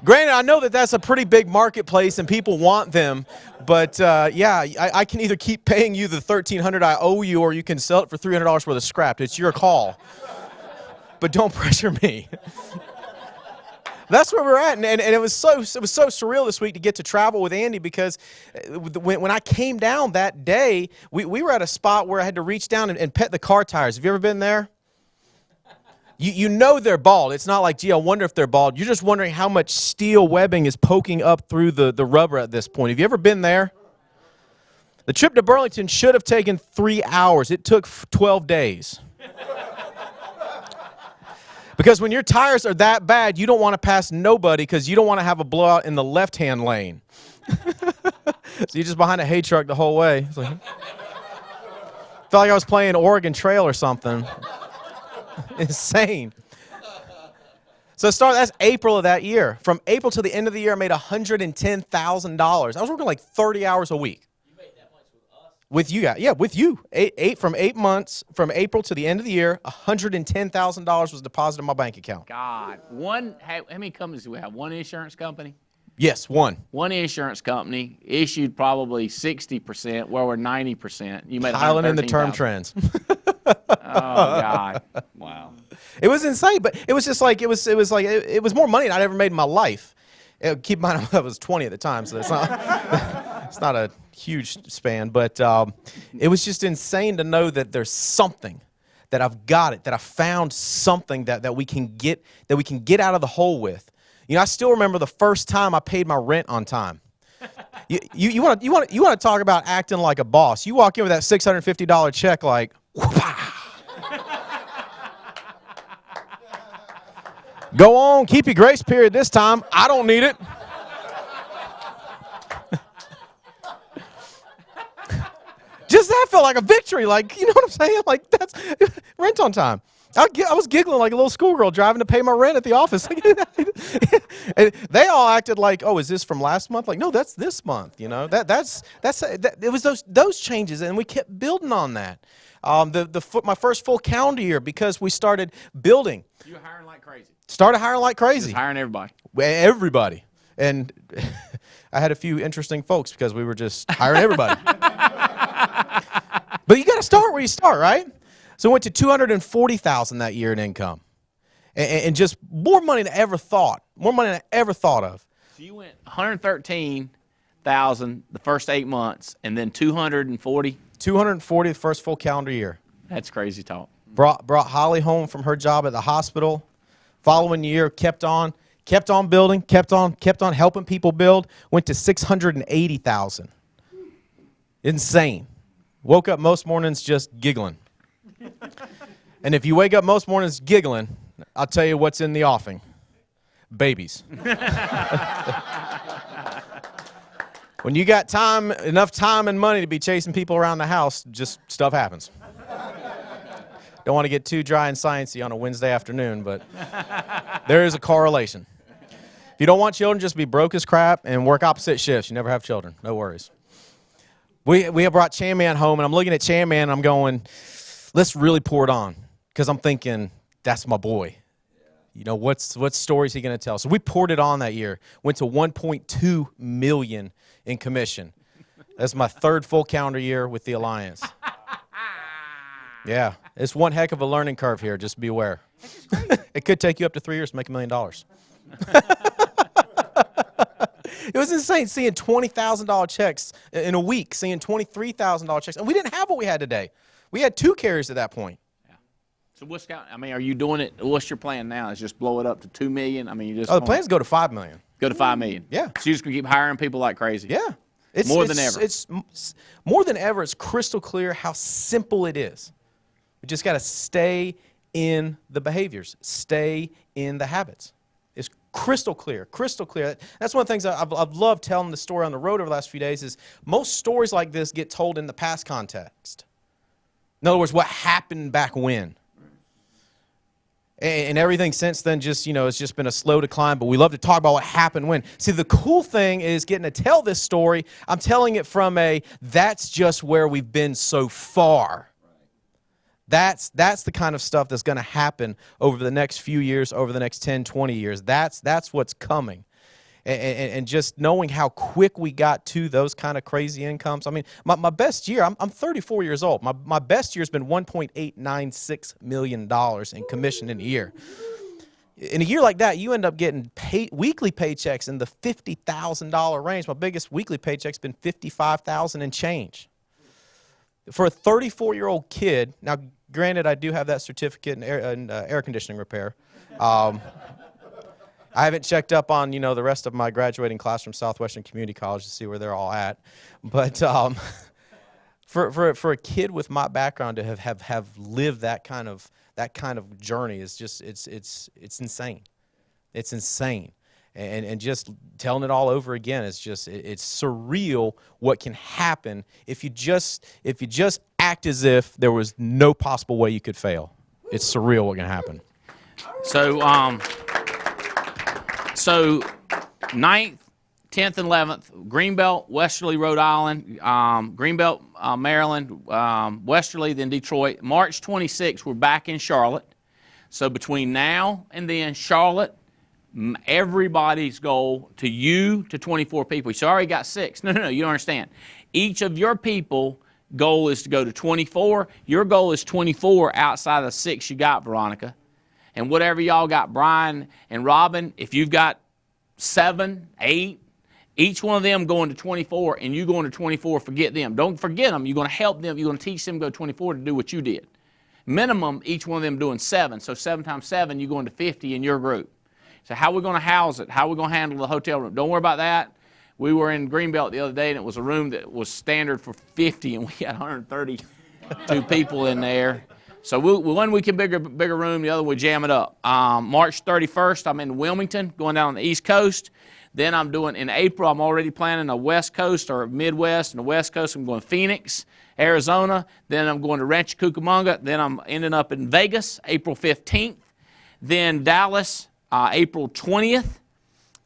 granted, I know that that's a pretty big marketplace and people want them, but I can either keep paying you the $1,300 I owe you, or you can sell it for $300 worth of scrap. It's your call, but don't pressure me. That's where we're at, and it was so surreal this week to get to travel with Andy, because when I came down that day, we were at a spot where I had to reach down and pet the car tires. Have you ever been there? You know they're bald. It's not like, gee, I wonder if they're bald. You're just wondering how much steel webbing is poking up through the rubber at this point. Have you ever been there? The trip to Burlington should have taken 3 hours. It took 12 days. Because when your tires are that bad, you don't want to pass nobody, because you don't want to have a blowout in the left-hand lane. So you're just behind a hay truck the whole way. It's like, felt like I was playing Oregon Trail or something. Insane. So that's April of that year. From April to the end of the year, I made $110,000. I was working like 30 hours a week. You made that much with us? With you guys. Yeah, with you. From 8 months, from April to the end of the year, $110,000 was deposited in my bank account. God. How many companies do we have? One insurance company? Yes, one. One insurance company issued probably 60%, where we're 90%. You made piling in the term trends. Oh God! Wow. It was insane, but it was just like it was more money than I'd ever made in my life. Keep in mind, I was 20 at the time, so it's not a huge span, but it was just insane to know that there's something, that I've got it, that I found something that we can get out of the hole with. I still remember the first time I paid my rent on time. You want to talk about acting like a boss? You walk in with that $650 check, like, go on, keep your grace period this time. I don't need it. Just that felt like a victory. Like, you know what I'm saying? Like, that's rent on time. I was giggling like a little schoolgirl driving to pay my rent at the office. And they all acted like, oh, is this from last month? Like, no, that's this month. It was those changes, and we kept building on that. My first full calendar year, because we started building. You were hiring like crazy. Started hiring like crazy. Just hiring everybody. Everybody. And I had a few interesting folks because we were just hiring everybody. But you got to start where you start, right? So I went to $240,000 that year in income, and just more money than I ever thought. More money than I ever thought of. So you went $113,000 the first 8 months, and then $240. $240 the first full calendar year. That's crazy talk. Brought Holly home from her job at the hospital. Following year, kept on building, kept on helping people build. Went to $680,000. Insane. Woke up most mornings just giggling. And if you wake up most mornings giggling, I'll tell you what's in the offing. Babies. When you got enough time and money to be chasing people around the house, just stuff happens. Don't want to get too dry and sciencey on a Wednesday afternoon, but there is a correlation. If you don't want children, just be broke as crap and work opposite shifts. You never have children. No worries. We have brought Chan Man home, and I'm looking at Chan Man, and I'm going, let's really pour it on, because I'm thinking, that's my boy. What story is he going to tell? So we poured it on that year. Went to $1.2 million in commission. That's my third full calendar year with the Alliance. Yeah, it's one heck of a learning curve here. Just be aware. It could take you up to 3 years to make $1 million. It was insane seeing $20,000 checks in a week, seeing $23,000 checks, and we didn't have what we had today. We had 2 carriers at that point. Yeah. So are you doing it? What's your plan now? Is just blow it up to $2 million? The plan is go to $5 million. Go to $5 million. Yeah. So you're just gonna keep hiring people like crazy. Yeah. More than ever. It's more than ever. It's crystal clear how simple it is. We just got to stay in the behaviors, stay in the habits. It's crystal clear, crystal clear. That's one of the things I've loved telling the story on the road over the last few days is most stories like this get told in the past context. In other words, what happened back when. And everything since then just, it's just been a slow decline, but we love to talk about what happened when. See, the cool thing is getting to tell this story, I'm telling it from that's just where we've been so far. That's the kind of stuff that's going to happen over the next few years, over the next 10, 20 years. That's what's coming. And just knowing how quick we got to those kind of crazy incomes. I mean, my best year, I'm 34 years old. My best year has been $1.896 million in commission in a year. In a year like that, you end up getting weekly paychecks in the $50,000 range. My biggest weekly paycheck's been $55,000 and change. For a 34-year-old kid, now granted I do have that certificate in air conditioning repair. I haven't checked up on, the rest of my graduating class from Southwestern Community College to see where they're all at. But for a kid with my background to have lived that kind of journey is just it's insane. It's insane. And just telling it all over again is just it's surreal what can happen if you just act as if there was no possible way you could fail. It's surreal what can happen. So 9th, 10th, and 11th, Greenbelt, Westerly, Rhode Island, Greenbelt, Maryland, Westerly, then Detroit. March 26th, we're back in Charlotte. So between now and then, Charlotte, everybody's goal to 24 people. You already got 6. No, you don't understand. Each of your people goal is to go to 24. Your goal is 24 outside of the 6 you got, Veronica. And whatever y'all got, Brian and Robin, if you've got 7, 8, each one of them going to 24 and you going to 24, forget them. Don't forget them. You're going to help them. You're going to teach them to go 24 to do what you did. Minimum, each one of them doing 7. So 7 times 7, you're going to 50 in your group. So how are we going to house it? How are we going to handle the hotel room? Don't worry about that. We were in Greenbelt the other day, and it was a room that was standard for 50, and we had 132 people in there. So one week in bigger room, the other we jam it up. March 31st, I'm in Wilmington, going down on the East Coast. Then I'm doing, in April, I'm already planning a West Coast or Midwest and the West Coast. I'm going to Phoenix, Arizona. Then I'm going to Rancho Cucamonga. Then I'm ending up in Vegas, April 15th. Then Dallas, April 20th.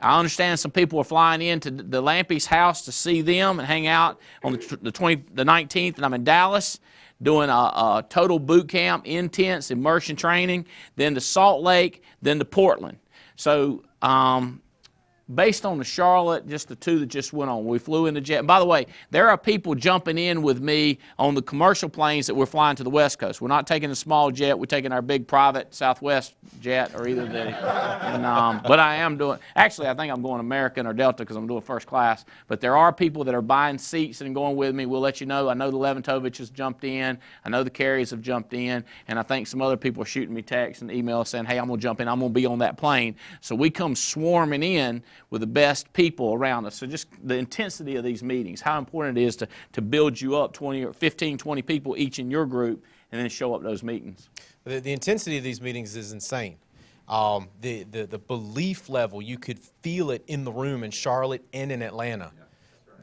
I understand some people are flying into the Lampe's house to see them and hang out on the 19th, and I'm in Dallas doing a total boot camp, intense immersion training, then to Salt Lake, then to Portland. So based on the Charlotte, just the 2 that just went on, we flew in the jet. And by the way, there are people jumping in with me on the commercial planes that we're flying to the West Coast. We're not taking a small jet. We're taking our big private Southwest jet or either the, but I am doing, actually I think I'm going American or Delta because I'm doing first class. But there are people that are buying seats and going with me. We'll let you know. I know the Leventovich has jumped in. I know the Carries have jumped in. And I think some other people are shooting me texts and emails saying, hey, I'm going to jump in. I'm going to be on that plane. So we come swarming in with the best people around us. So just the intensity of these meetings, how important it is to build you up 20 or 15, 20 people each in your group and then show up those meetings. The intensity of these meetings is insane. The belief level, you could feel it in the room in Charlotte and in Atlanta.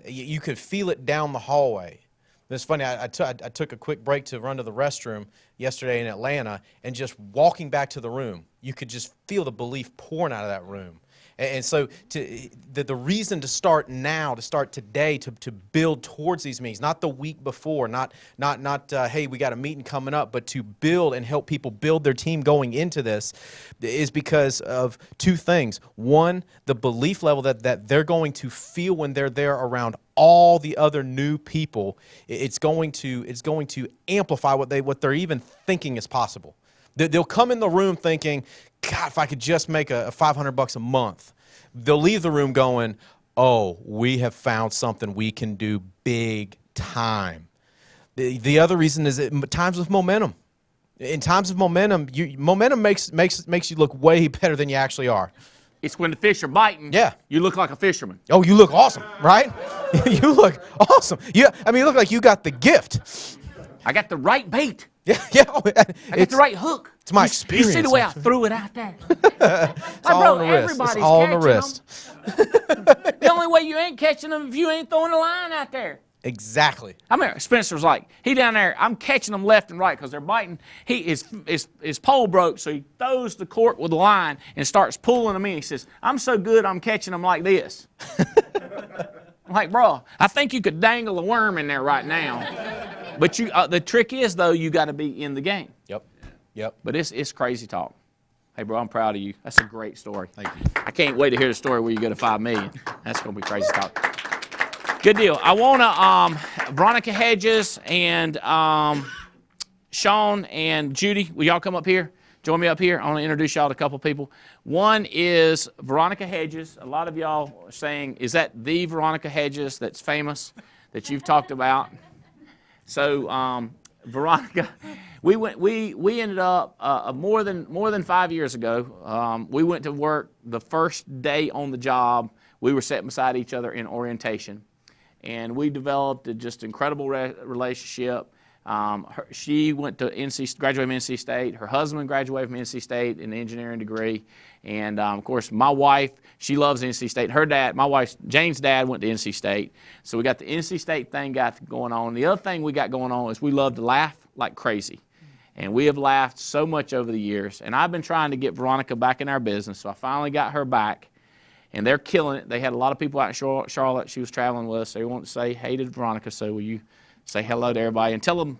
You could feel it down the hallway. It's funny, I took a quick break to run to the restroom yesterday in Atlanta, and just walking back to the room, you could just feel the belief pouring out of that room. And so the reason to start now, to start today, to build towards these meetings, not the week before, not hey, we got a meeting coming up, but to build and help people build their team going into this is because of 2 things. One, the belief level that they're going to feel when they're there around all the other new people. It's going to amplify what they're even thinking is possible. They'll come in the room thinking, God, if I could just make a $500 a month. They'll leave the room going, oh, we have found something we can do big time. The other reason is times of momentum. In times of momentum, momentum makes you look way better than you actually are. It's when the fish are biting, yeah, you look like a fisherman. Oh, you look awesome, right? You look awesome. You look like you got the gift. I got the right bait. Yeah, yeah. I got the right hook. It's my You experience. see the way I threw it out there? It's all on the wrist. It's all on the wrist. The only way you ain't catching them if you ain't throwing a line out there. Exactly. I mean, Spencer's like, he down there, I'm catching them left and right because they're biting. His pole broke, so he throws the cork with the line and starts pulling them in. He says, I'm so good I'm catching them like this. I'm like, bro, I think you could dangle a worm in there right now. But the trick is, though, you got to be in the game. Yep. But it's crazy talk. Hey, bro, I'm proud of you. That's a great story. Thank you. I can't wait to hear the story where you go to 5 million. That's going to be crazy talk. Good deal. I want to, Veronica Hedges and Sean and Judy, will y'all come up here? Join me up here. I want to introduce y'all to a couple people. One is Veronica Hedges. A lot of y'all are saying, is that the Veronica Hedges that's famous, that you've talked about? So, Veronica, we ended up more than 5 years ago. We went to work the first day on the job. We were sitting beside each other in orientation, and we developed a just incredible relationship. She went to graduated from NC State. Her husband graduated from NC State in an engineering degree. And, of course, my wife, she loves NC State. Her dad, my wife, Jane's dad, went to NC State. So we got the NC State thing going on. The other thing we got going on is we love to laugh like crazy. And we have laughed so much over the years. And I've been trying to get Veronica back in our business, so I finally got her back. And they're killing it. They had a lot of people out in Charlotte. She was traveling with us. They wanted to say hey to Veronica, so will you say hello to everybody and tell them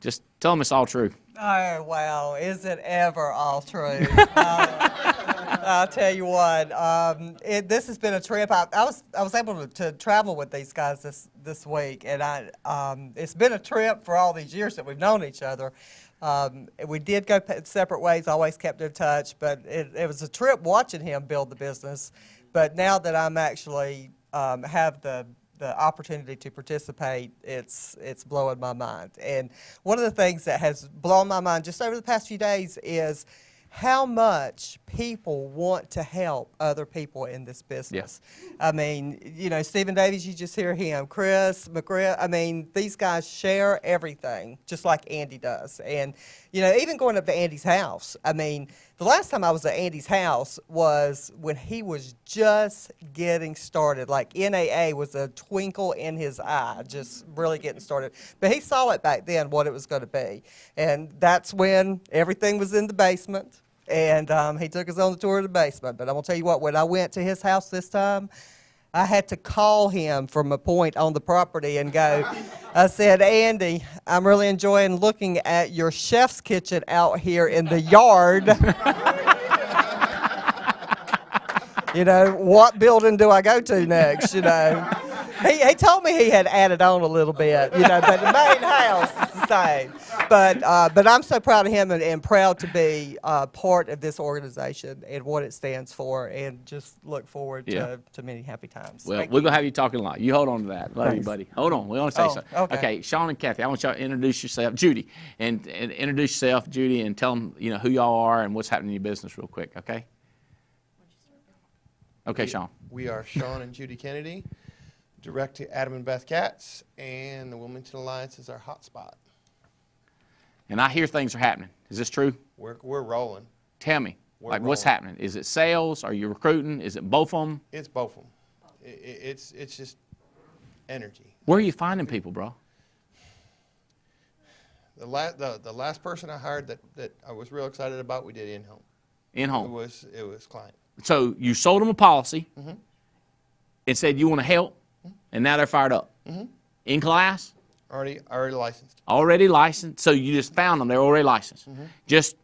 it's all true. Oh, wow. Is it ever all true? I'll tell you what, this has been a trip. I was able to travel with these guys this week, and it's been a trip for all these years that we've known each other. We did go separate ways, always kept in touch, but it was a trip watching him build the business. But now that I'm actually have the opportunity to participate, it's blowing my mind. And one of the things that has blown my mind just over the past few days is how much people want to help other people in this business. Yeah. I mean, Stephen Davies, you just hear him. Chris McGrath, I mean, these guys share everything, just like Andy does. And, even going up to Andy's house, I mean, the last time I was at Andy's house was when he was just getting started. Like NAA was a twinkle in his eye, just really getting started. But he saw it back then, what it was going to be. And that's when everything was in the basement. And he took us on the tour of the basement. But I'm going to tell you what, when I went to his house this time, I had to call him from a point on the property and go, I said, Andy, I'm really enjoying looking at your chef's kitchen out here in the yard. What building do I go to next, He told me he had added on a little bit, but the main house is the same. But I'm so proud of him and proud to be part of this organization and what it stands for, and just look forward to many happy times. Well, we're going to have you talking a lot. You hold on to that. Love you, buddy. Hold on. We want to say something. Okay, Sean and Kathy, I want y'all to introduce yourself. Judy, and introduce yourself, Judy, and tell them who y'all are and what's happening in your business real quick, okay? Okay, Sean. We are Sean and Judy Kennedy, direct to Adam and Beth Katz, and the Wilmington Alliance is our hotspot. And I hear things are happening. Is this true? We're rolling. Tell me, what's happening? Is it sales? Are you recruiting? Is it both of them? It's both of them. It's just energy. Where are you finding people, bro? The last person I hired that I was real excited about, we did in-home. In-home. It was client. So you sold them a policy and said you want to help, and now they're fired up. In class? Already licensed. Already licensed. So you just found them. They're already licensed. Just,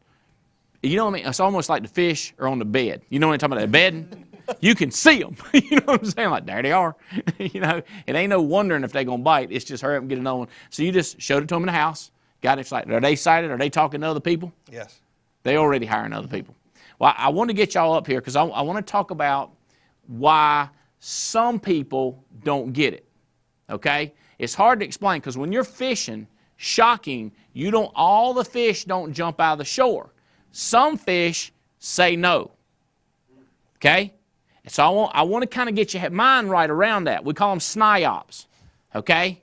you know what I mean? It's almost like the fish are on the bed. You know what I'm talking about? They're bedding. You can see them. You know what I'm saying? Like, there they are. It ain't no wondering if they're going to bite. It's just hurry up and get another one. So you just showed it to them in the house. Got it excited. Are they excited? Are they talking to other people? Yes. They already hiring other people. Well, I want to get y'all up here because I want to talk about why some people don't get it, okay? It's hard to explain because when you're fishing, shocking, all the fish don't jump out of the shore. Some fish say no, okay? So I want to kind of get your mind right around that. We call them sniops, okay?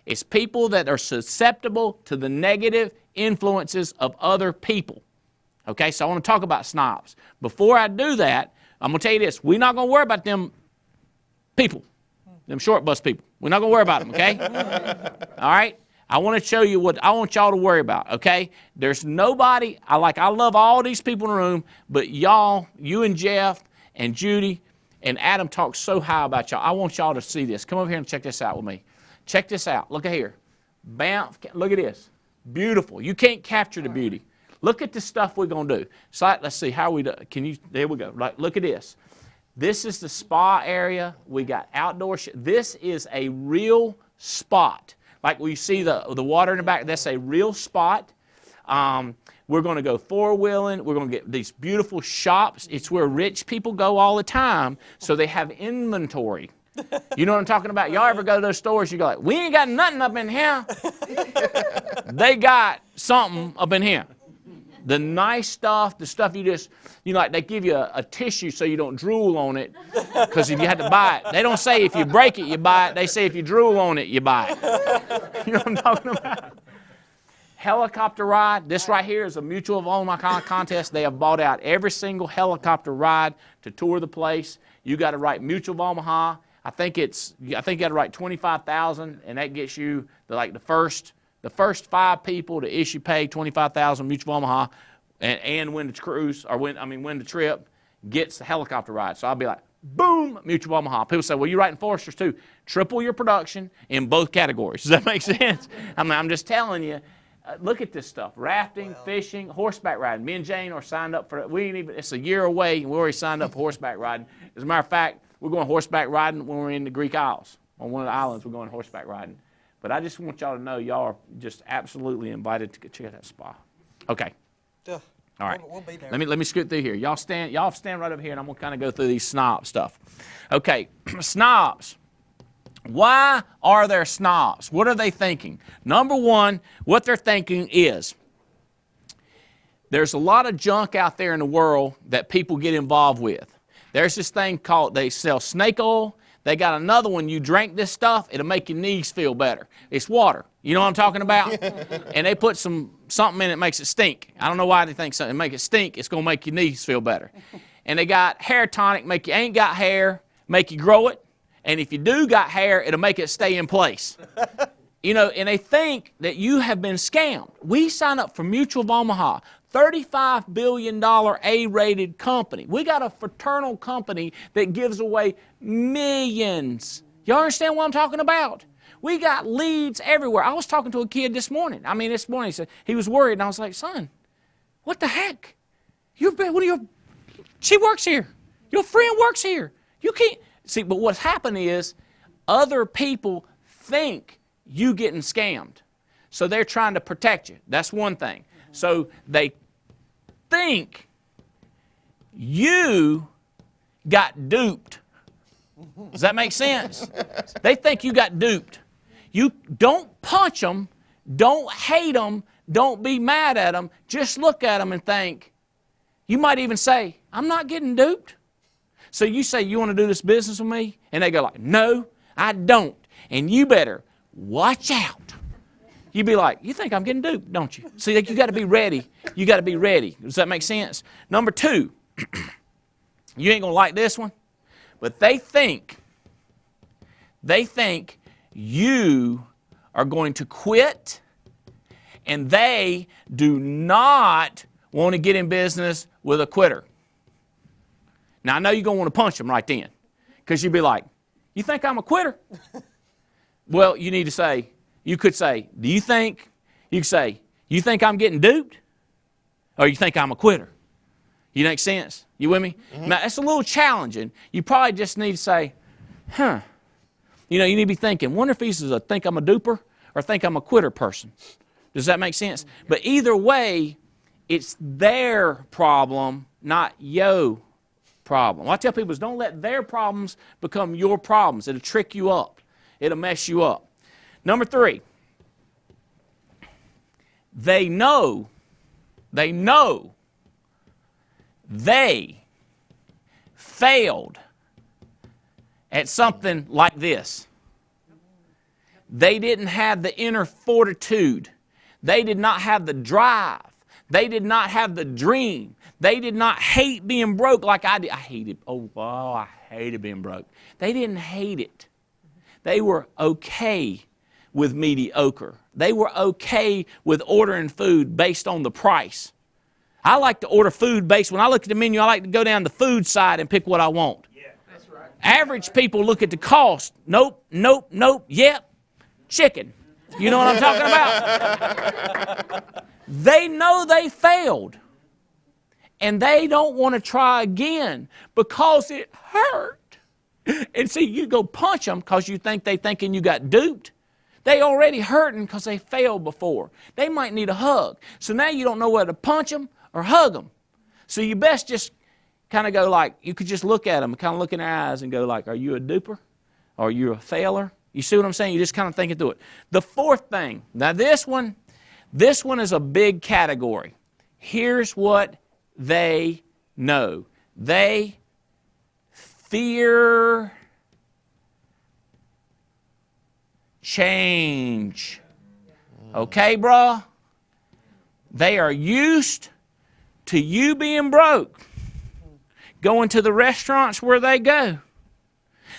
It's people that are susceptible to the negative influences of other people. Okay, so I want to talk about snobs. Before I do that, I'm going to tell you this. We're not going to worry about them people, them short bus people. We're not going to worry about them, okay? All right? I want to show you what I want y'all to worry about, okay? There's nobody, I love all these people in the room, but y'all, you and Jeff and Judy and Adam talk so high about y'all. I want y'all to see this. Come over here and check this out with me. Check this out. Look at here. Bam, look at this. Beautiful. You can't capture the beauty. Look at the stuff we're going to do. So let's see, how we do. There we go. Right, look at this. This is the spa area. We got outdoor. This is a real spot. Like we see the water in the back, that's a real spot. We're going to go four-wheeling. We're going to get these beautiful shops. It's where rich people go all the time, so they have inventory. You know what I'm talking about? Y'all ever go to those stores, you go like, we ain't got nothing up in here. They got something up in here. The nice stuff, the stuff you just, like they give you a tissue so you don't drool on it, because if you had to buy it. They don't say if you break it, you buy it. They say if you drool on it, you buy it. You know what I'm talking about? Helicopter ride. This right here is a Mutual of Omaha contest. They have bought out every single helicopter ride to tour the place. You got to write Mutual of Omaha. I think you got to write 25,000, and that gets you the first 5 people to issue pay 25,000 Mutual of Omaha and win the cruise or win the trip gets the helicopter ride. So I'll be like, boom, Mutual of Omaha. People say, well, you're writing Foresters too. Triple your production in both categories. Does that make sense? I'm just telling you. Look at this stuff: rafting, fishing, horseback riding. Me and Jane are signed up for it. It's a year away, and we already signed up for horseback riding. As a matter of fact, we're going horseback riding when we're in the Greek Isles. On one of the islands, we're going horseback riding. But I just want y'all to know y'all are just absolutely invited to check out that spa. Okay. All right. We'll be there. Let me scoot through here. Y'all stand right up here, and I'm going to kind of go through these snob stuff. Okay, snobs. Why are there snobs? What are they thinking? Number one, what they're thinking is there's a lot of junk out there in the world that people get involved with. There's this thing called, they sell snake oil. They got another one, you drink this stuff, it'll make your knees feel better. It's water. You know what I'm talking about? And they put something in it that makes it stink. I don't know why they think something make it stink. It's going to make your knees feel better. And they got hair tonic, make you ain't got hair, make you grow it. And if you do got hair, it'll make it stay in place. And they think that you have been scammed. We signed up for Mutual of Omaha, $35 billion A-rated company. We got a fraternal company that gives away millions. Y'all understand what I'm talking about? We got leads everywhere. I was talking to a kid this morning. He said he was worried, and I was like, son, what the heck? She works here. Your friend works here. You can't. See, but what's happened is other people think you getting scammed. So they're trying to protect you. That's one thing. So they think you got duped. Does that make sense? They think you got duped. You don't punch them, don't hate them, don't be mad at them. Just look at them and think. You might even say, I'm not getting duped. So you say, you want to do this business with me? And they go like, no, I don't. And you better watch out. You be like, you think I'm getting duped, don't you? See, you got to be ready. You got to be ready. Does that make sense? Number 2, you ain't going to like this one, but they think you are going to quit, and they do not want to get in business with a quitter. Now, I know you're going to want to punch them right then, because you'd be like, you think I'm a quitter? Well, you need to say, you could say, you think I'm getting duped? Or you think I'm a quitter? You make sense? You with me? Mm-hmm. Now, that's a little challenging. You probably just need to say, you need to be thinking, wonder if he's a think I'm a duper or think I'm a quitter person. Does that make sense? But either way, it's their problem, not your problem. What I tell people is don't let their problems become your problems. It'll trick you up. It'll mess you up. Number 3, they know they failed at something like this. They didn't have the inner fortitude. They did not have the drive. They did not have the dream. They did not hate being broke like I did. I hated, I hated being broke. They didn't hate it. They were okay with mediocre. They were okay with ordering food based on the price. I like to order food based, when I look at the menu, I like to go down the food side and pick what I want. Yeah, that's right. Average people look at the cost. Nope, nope, nope, yep, chicken. You know what I'm talking about? They know they failed. And they don't want to try again because it hurt. And see, you go punch them because you think they thinking you got duped. They already hurting because they failed before. They might need a hug. So now you don't know whether to punch them or hug them. So you best just kind of go like, you could just look at them, kind of look in their eyes and go like, are you a duper? Are you a failer? You see what I'm saying? You just kind of think it through it. The fourth thing, now this one is a big category. Here's what they know. They fear change. Okay, brah? They are used to you being broke, going to the restaurants where they go.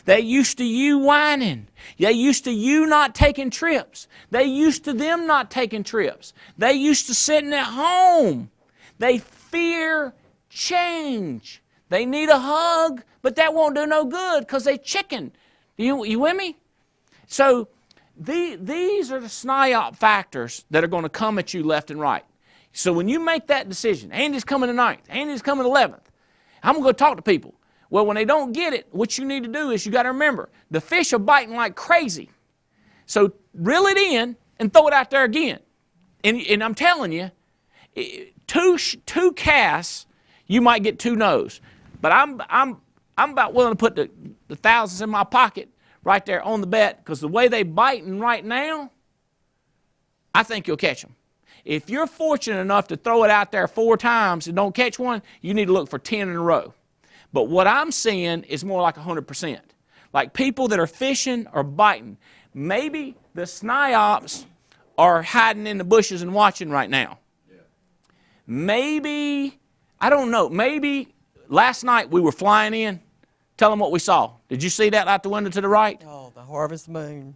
They used to you whining. They used to you not taking trips. They used to them not taking trips. They used to sitting at home. They fear change. They need a hug, but that won't do no good because they chicken. You with me? So these are the SNIOP factors that are going to come at you left and right. So when you make that decision, Andy's coming to 9th, Andy's coming to 11th, I'm going to go talk to people. Well, when they don't get it, what you need to do is you got to remember, the fish are biting like crazy. So reel it in and throw it out there again. And I'm telling you, two casts, you might get 2 no's. But I'm about willing to put the thousands in my pocket right there on the bet, because the way they biting right now, I think you'll catch them. If you're fortunate enough to throw it out there 4 times and don't catch one, you need to look for 10 in a row. But what I'm seeing is more like 100%. Like people that are fishing or biting. Maybe the SNIOPs are hiding in the bushes and watching right now. Yeah. Maybe, I don't know, maybe last night we were flying in. Tell them what we saw. Did you see that out the window to the right? Oh, the harvest moon.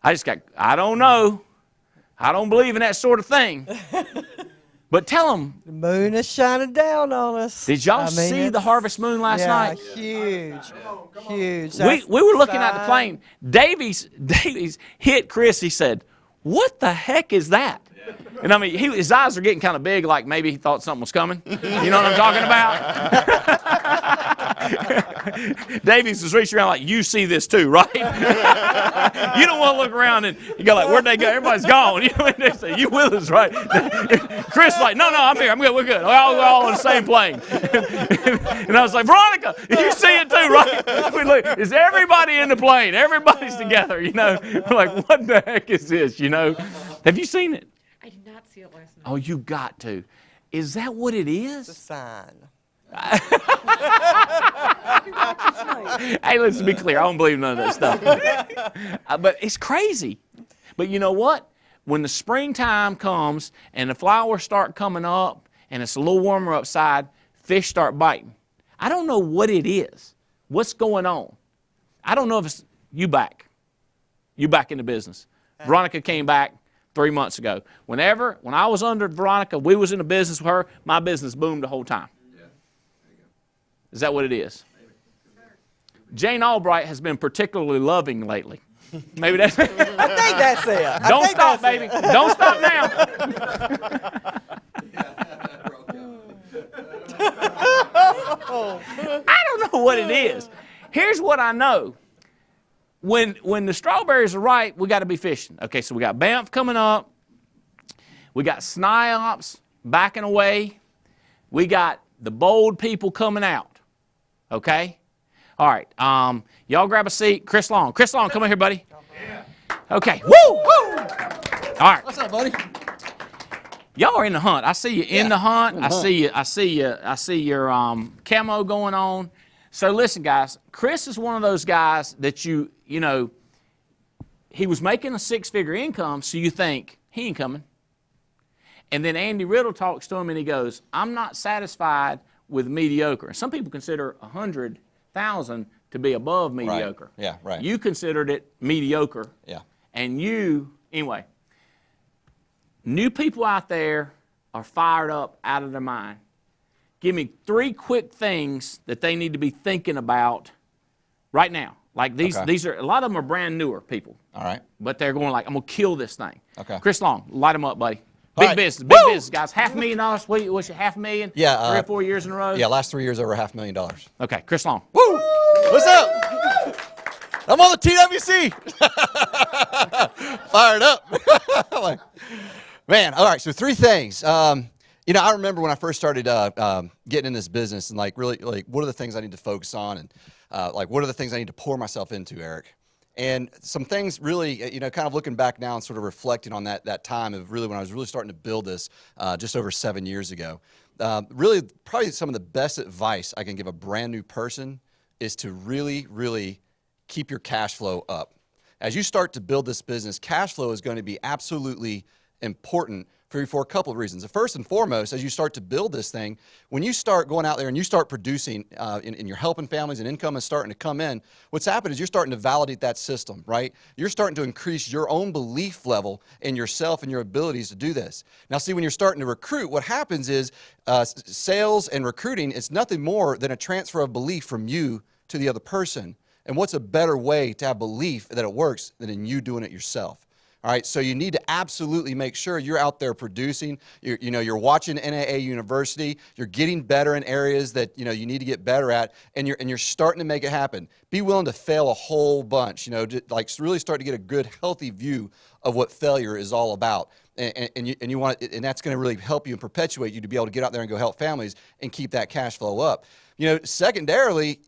That's right. I don't know. I don't believe in that sort of thing. But tell them. The moon is shining down on us. Did y'all see the harvest moon last night? Huge. Huge. We were looking at the plane. Davies hit Chris. He said, "What the heck is that?" And I mean, his eyes are getting kind of big, like maybe he thought something was coming. You know what I'm talking about? Davies was reaching around like, you see this too, right? You don't want to look around and you go like, where'd they go? Everybody's gone. You know what they say? You with us, right? Chris like, no, I'm here. I'm good. We're good. We're all on the same plane. And I was like, Veronica, you see it too, right? We look, is everybody in the plane? Everybody's together, you know? We're like, what the heck is this, you know? Have you seen it? I did not see it last night. Oh, you got to. Is that what it is? It's a sign. Hey, let's be clear. I don't believe none of that stuff. But it's crazy. But you know what? When the springtime comes and the flowers start coming up and it's a little warmer outside, fish start biting. I don't know what it is. What's going on? I don't know if it's you back. You back in the business. Veronica came back 3 months ago. When I was under Veronica, we was in the business with her, my business boomed the whole time. Yeah. There you go. Is that what it is? Maybe. Jane Albright has been particularly loving lately. Maybe that's it. I think that's it. Don't stop, baby. Don't stop now. I don't know what it is. Here's what I know. When the strawberries are ripe, we got to be fishing. Okay, so we got Banff coming up. We got SNIOPs backing away. We got the bold people coming out. Okay? All right. Y'all grab a seat. Chris Long, come in here, buddy. Okay. Woo! Woo! All right. What's up, buddy? Y'all are in the hunt. I see you in the hunt. I see your camo going on. So listen, guys. Chris is one of those guys that you know, he was making a six-figure income, so you think, he ain't coming. And then Andy Riddle talks to him, and he goes, I'm not satisfied with mediocre. Some people consider 100,000 to be above mediocre. Right. Yeah, right. You considered it mediocre. Yeah. And anyway, new people out there are fired up out of their mind. Give me 3 quick things that they need to be thinking about right now. Like these are, a lot of them are brand newer people. All right. But they're going like, I'm going to kill this thing. Okay. Chris Long, light them up, buddy. All Big right. business, big business, guys. $500,000, what's your $500,000? Yeah. 3 or 4 years in a row? Yeah, last 3 years over $500,000. Okay, Chris Long. Woo! What's up? I'm on the TWC. Fired up. Man, all right, so 3 things. You know, I remember when I first started getting in this business and like really like what are the things I need to focus on and like what are the things I need to pour myself into, Eric? And some things really, you know, kind of looking back now and sort of reflecting on that time of really when I was really starting to build this just over 7 years ago. Really, probably some of the best advice I can give a brand new person is to really, really keep your cash flow up. As you start to build this business, cash flow is going to be absolutely important for a couple of reasons. First and foremost, as you start to build this thing, when you start going out there and you start producing and you're helping families and income is starting to come in, what's happened is you're starting to validate that system, right? You're starting to increase your own belief level in yourself and your abilities to do this. Now, see, when you're starting to recruit, what happens is sales and recruiting is nothing more than a transfer of belief from you to the other person. And what's a better way to have belief that it works than in you doing it yourself? All right, so you need to absolutely make sure you're out there producing. You're watching NAA University. You're getting better in areas that you need to get better at, and you're starting to make it happen. Be willing to fail a whole bunch. Like really start to get a good, healthy view of what failure is all about. And you want it, and that's going to really help you and perpetuate you to be able to get out there and go help families and keep that cash flow up. Secondarily,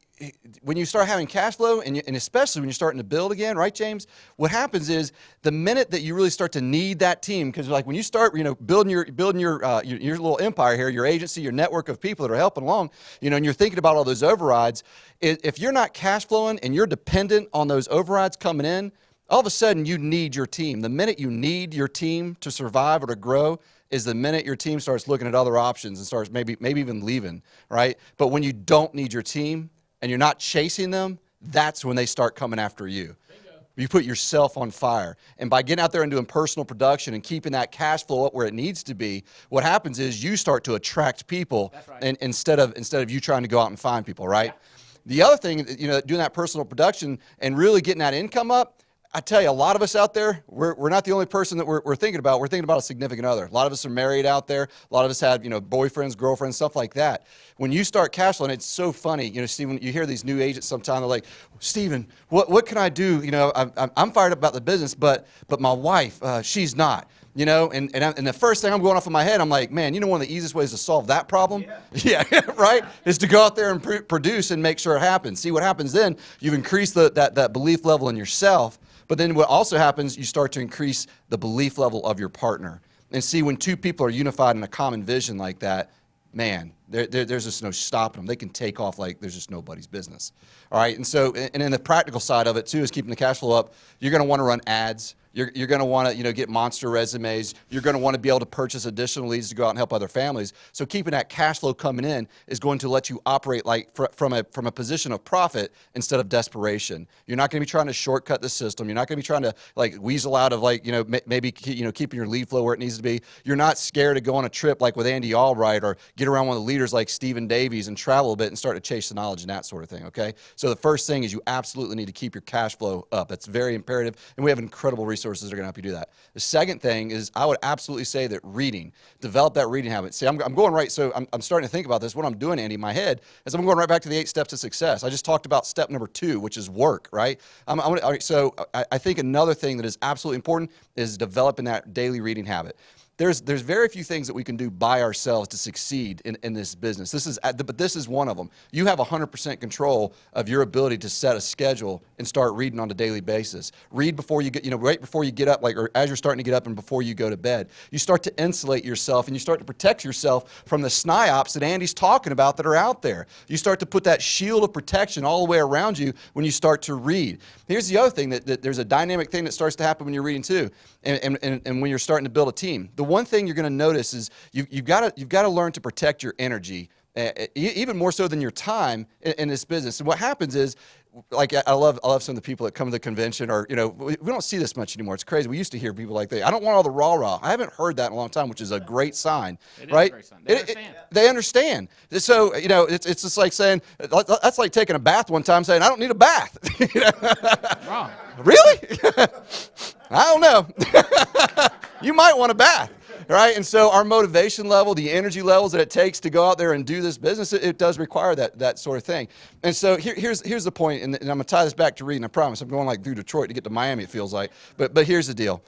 when you start having cash flow, and especially when you're starting to build again, right, James? What happens is the minute that you really start to need that team, because like when you start, building your little empire here, your agency, your network of people that are helping along, and you're thinking about all those overrides. If you're not cash flowing and you're dependent on those overrides coming in, all of a sudden you need your team. The minute you need your team to survive or to grow is the minute your team starts looking at other options and starts maybe even leaving, right? But when you don't need your team, and you're not chasing them, that's when they start coming after you. Bingo. You put yourself on fire. And by getting out there and doing personal production and keeping that cash flow up where it needs to be, what happens is you start to attract people and instead of you trying to go out and find people, right? Yeah. The other thing, doing that personal production and really getting that income up, I tell you, a lot of us out there, we're not the only person that we're thinking about. We're thinking about a significant other. A lot of us are married out there. A lot of us have, boyfriends, girlfriends, stuff like that. When you start cash flowing, it's so funny. Stephen, you hear these new agents sometimes, they're like, Stephen, what can I do? I'm fired up about the business, but my wife, she's not. And the first thing I'm going off in my head, I'm like, man, one of the easiest ways to solve that problem, right, is to go out there and produce and make sure it happens. See what happens then? You've increased that belief level in yourself. But then what also happens, you start to increase the belief level of your partner. And see, when two people are unified in a common vision like that, man, there's just no stopping them. They can take off like there's just nobody's business. All right, and so, and then the practical side of it too is keeping the cash flow up. You're going to want to run ads. You're going to want to get monster resumes. You're going to want to be able to purchase additional leads to go out and help other families. So keeping that cash flow coming in is going to let you operate like from a position of profit instead of desperation. You're not going to be trying to shortcut the system. You're not going to be trying to like weasel out of maybe keeping your lead flow where it needs to be. You're not scared to go on a trip like with Andy Albright or get around one of the leaders like Stephen Davies and travel a bit and start to chase the knowledge and that sort of thing. Okay. So the first thing is you absolutely need to keep your cash flow up. That's very imperative, and we have incredible resources that are going to help you do that. The second thing is I would absolutely say that develop that reading habit. See, I'm going right, so I'm starting to think about this. What I'm doing, Andy, in my head is I'm going right back to the 8 steps to success. I just talked about step number 2, which is work, right? So I think another thing that is absolutely important is developing that daily reading habit. there's very few things that we can do by ourselves to succeed in this business. But this is one of them. You have 100% control of your ability to set a schedule and start reading on a daily basis. Read before you get, right before you get up, or as you're starting to get up and before you go to bed. You start to insulate yourself and you start to protect yourself from the SNIOPs that Andy's talking about that are out there. You start to put that shield of protection all the way around you when you start to read. Here's the other thing, that there's a dynamic thing that starts to happen when you're reading too, and when you're starting to build a team. The one thing you're going to notice is you've got to learn to protect your energy, even more so than your time in this business. And what happens is, like, I love some of the people that come to the convention, or, we don't see this much anymore. It's crazy. We used to hear people like that. I don't want all the rah-rah. I haven't heard that in a long time, which is a great sign, right? It is a great sign. They understand. So, it's just like saying, that's like taking a bath one time saying, I don't need a bath. Wrong. Really? I don't know. You might want a bath. Right? And so our motivation level, the energy levels that it takes to go out there and do this business, it does require that sort of thing. And so here's the point, and I'm going to tie this back to reading, I promise. I'm going like through Detroit to get to Miami, it feels like. But here's the deal.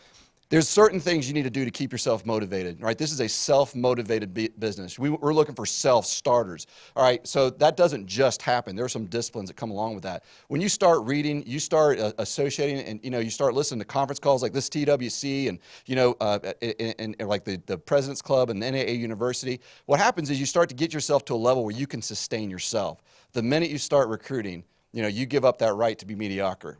There's certain things you need to do to keep yourself motivated, right? This is a self-motivated business. We're looking for self-starters, all right? So that doesn't just happen. There are some disciplines that come along with that. When you start reading, you start associating, and, you start listening to conference calls like this TWC and, and like the President's Club and NAA University. What happens is you start to get yourself to a level where you can sustain yourself. The minute you start recruiting, you give up that right to be mediocre,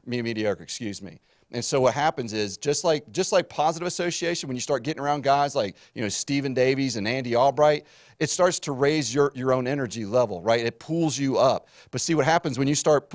excuse me. And so what happens is, just like positive association, when you start getting around guys like, Stephen Davies and Andy Albright, it starts to raise your own energy level, right? It pulls you up. But see what happens when you start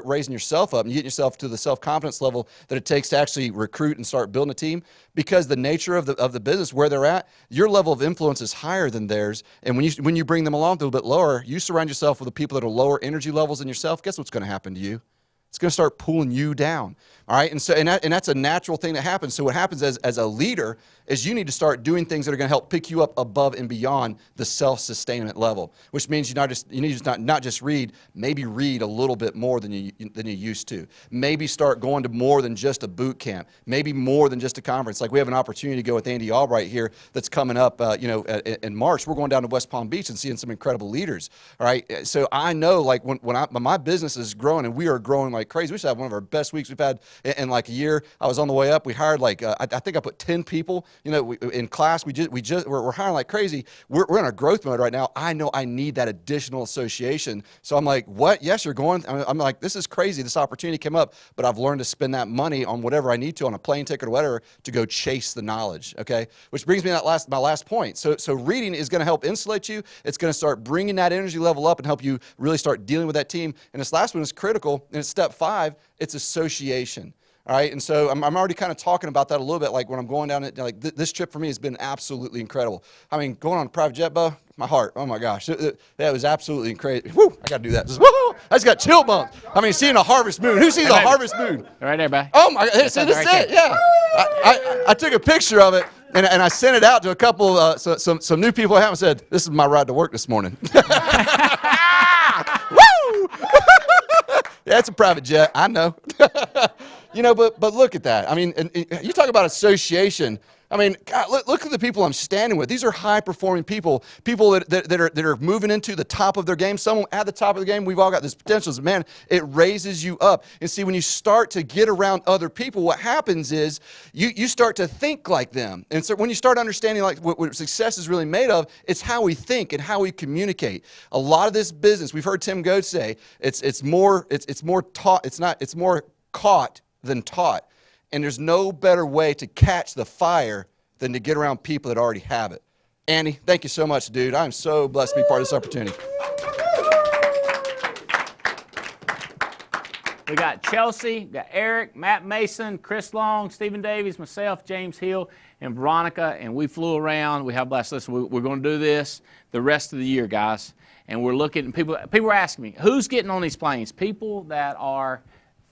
raising yourself up and you get yourself to the self-confidence level that it takes to actually recruit and start building a team, because the nature of the business where they're at, your level of influence is higher than theirs. And when you bring them along a little bit lower, you surround yourself with the people that are lower energy levels than yourself, guess what's going to happen to you? It's going to start pulling you down, all right? And that's a natural thing that happens. So what happens as a leader is you need to start doing things that are going to help pick you up above and beyond the self-sustainment level, which means you need to not just read, maybe read a little bit more than you used to. Maybe start going to more than just a boot camp, maybe more than just a conference. Like we have an opportunity to go with Andy Albright here that's coming up, in March. We're going down to West Palm Beach and seeing some incredible leaders, all right? So I know, like, when my business is growing and we are growing like crazy. We should have one of our best weeks we've had in like a year. I was on the way up. We hired I think I put 10 people, in class. We're hiring like crazy. We're in a growth mode right now. I know I need that additional association. So I'm like, what? Yes, you're going. I'm like, this is crazy. This opportunity came up, but I've learned to spend that money on whatever I need to, on a plane ticket or whatever, to go chase the knowledge. Okay, which brings me to my last point. So reading is going to help insulate you. It's going to start bringing that energy level up and help you really start dealing with that team. And this last one is critical, and it's step 5. It's association. All right, and so I'm already kind of talking about that a little bit. Like when I'm going down, this trip for me has been absolutely incredible. I mean, going on a private jet, Bo, my heart, oh my gosh, that was absolutely crazy. Woo, I got to do that. Woo, I just got chill bumps. I mean, seeing a harvest moon. Who sees a harvest moon? Right there, buddy. Oh my God, this is it. Yeah, I took a picture of it and I sent it out to a couple, some new people I haven't said, this is my ride to work this morning. Woo! Yeah, it's a private jet, I know. But look at that. I mean, and you talk about association. I mean, God, look at the people I'm standing with. These are high-performing people that are moving into the top of their game. Some at the top of the game, we've all got this potential. Man, it raises you up. And see, when you start to get around other people, what happens is you start to think like them. And so when you start understanding like what success is really made of, it's how we think and how we communicate. A lot of this business, we've heard Tim Goad say, it's more caught than taught. And there's no better way to catch the fire than to get around people that already have it. Andy, thank you so much, dude. I'm so blessed to be part of this opportunity. We got Chelsea, got Eric, Matt Mason, Chris Long, Stephen Davies, myself, James Hill, and Veronica, and we flew around. We have a blast. Listen, we're going to do this the rest of the year, guys. And we're looking, people are asking me, who's getting on these planes? People that are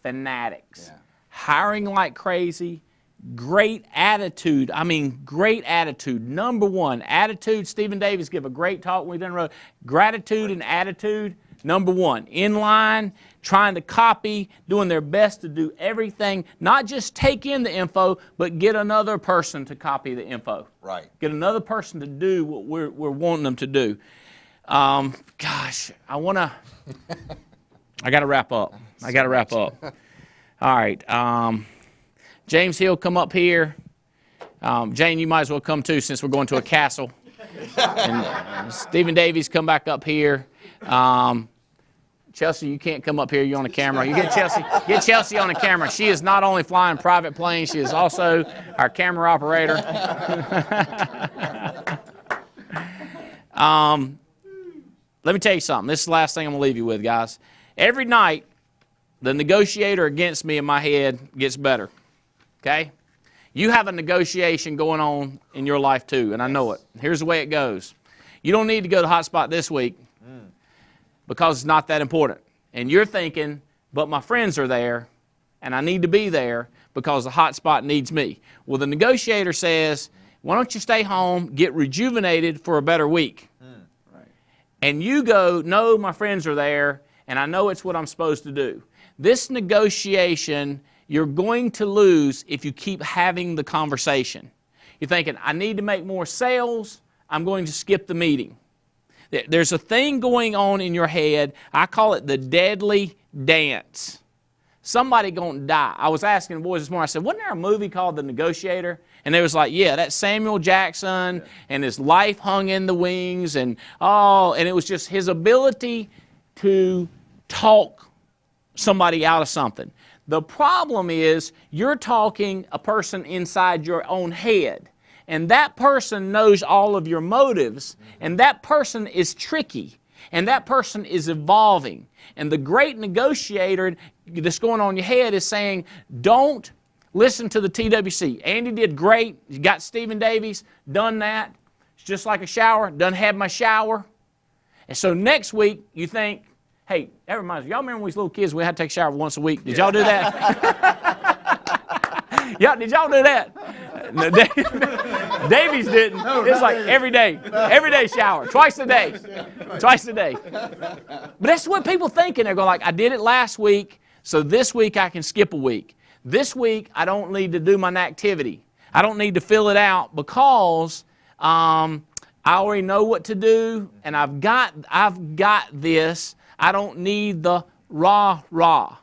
fanatics. Yeah. Hiring like crazy, great attitude. I mean, great attitude. Number one, attitude. Stephen Davis gave a great talk when we done road. Gratitude and attitude. Number one, in line, trying to copy, doing their best to do everything, not just take in the info, but get another person to copy the info. Right. Get another person to do what we're wanting them to do. Gosh, I got to wrap up. All right. James Hill, come up here. Jane, you might as well come too, since we're going to a castle. And Stephen Davies, come back up here. Chelsea, you can't come up here. You're on the camera. You get Chelsea on the camera. She is not only flying private planes, she is also our camera operator. Let me tell you something. This is the last thing I'm going to leave you with, guys. Every night, the negotiator against me in my head gets better. Okay? You have a negotiation going on in your life too, and I know it. Here's the way it goes. You don't need to go to hotspot this week because it's not that important. And you're thinking, but my friends are there, and I need to be there because the hotspot needs me. Well, the negotiator says, why don't you stay home, get rejuvenated for a better week? Right. And you go, no, my friends are there, and I know it's what I'm supposed to do. This negotiation, you're going to lose if you keep having the conversation. You're thinking, I need to make more sales, I'm going to skip the meeting. There's a thing going on in your head, I call it the deadly dance. Somebody gonna die. I was asking the boys this morning, I said, wasn't there a movie called The Negotiator? And they was like, yeah, that's Samuel Jackson, and his life hung in the wings, and it was just his ability to talk somebody out of something. The problem is you're talking a person inside your own head. And that person knows all of your motives. And that person is tricky. And that person is evolving. And the great negotiator that's going on in your head is saying, don't listen to the TWC. Andy did great. You got Stephen Davies, done that. It's just like a shower, done had my shower. And so next week you think, hey, that reminds me, y'all remember when we was little kids, we had to take a shower once a week? Did y'all do that? Yeah, did y'all do that? No, Davies didn't. It's like every day shower, twice a day. But that's what people think, and they're going like, I did it last week, so this week I can skip a week. This week I don't need to do my activity. I don't need to fill it out because I already know what to do, and I've got this. I don't need the rah-rah.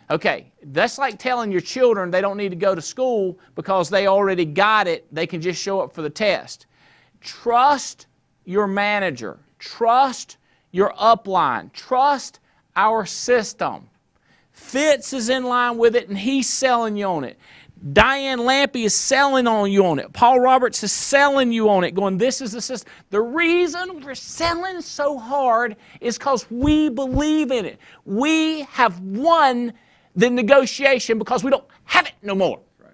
Okay, that's like telling your children they don't need to go to school because they already got it. They can just show up for the test. Trust your manager. Trust your upline. Trust our system. Fitz is in line with it, and he's selling you on it. Diane Lampy is selling on you on it. Paul Roberts is selling you on it, going, this is the system. The reason we're selling so hard is because we believe in it. We have won the negotiation because we don't have it no more. Right.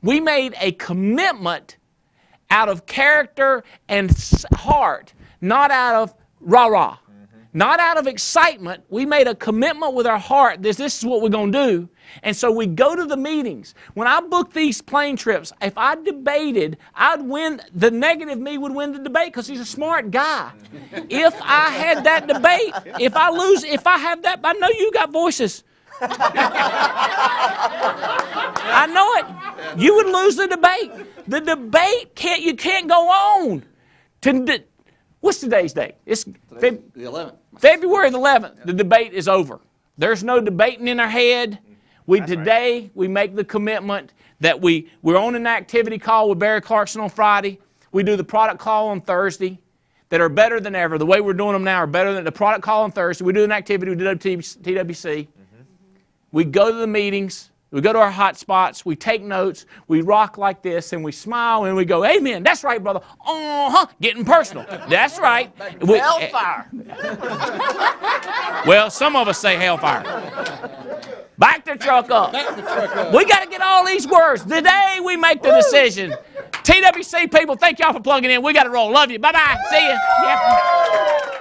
We made a commitment out of character and heart, not out of rah-rah. Not out of excitement. We made a commitment with our heart. This is what we're going to do. And so we go to the meetings. When I book these plane trips, if I debated, I'd win. The negative me would win the debate because he's a smart guy. If I had that debate, if I have that, I know you got voices. I know it. You would lose the debate. The debate you can't go on. What's today's date? It's the 11th. February the 11th. The debate is over. There's no debating in our head. Today we make the commitment that we're on an activity call with Barry Clarkson on Friday. We do the product call on Thursday that are better than ever. The way we're doing them now are better than the product call on Thursday. We do an activity. We do TWC. We go to the meetings. We go to our hot spots, we take notes, we rock like this, and we smile, and we go, amen, that's right, brother. Getting personal. That's right. Hellfire. Well, some of us say hellfire. Back the truck up. We got to get all these words. Today we make the decision. TWC people, thank y'all for plugging in. We got to roll. Love you. Bye-bye. See you. Yep.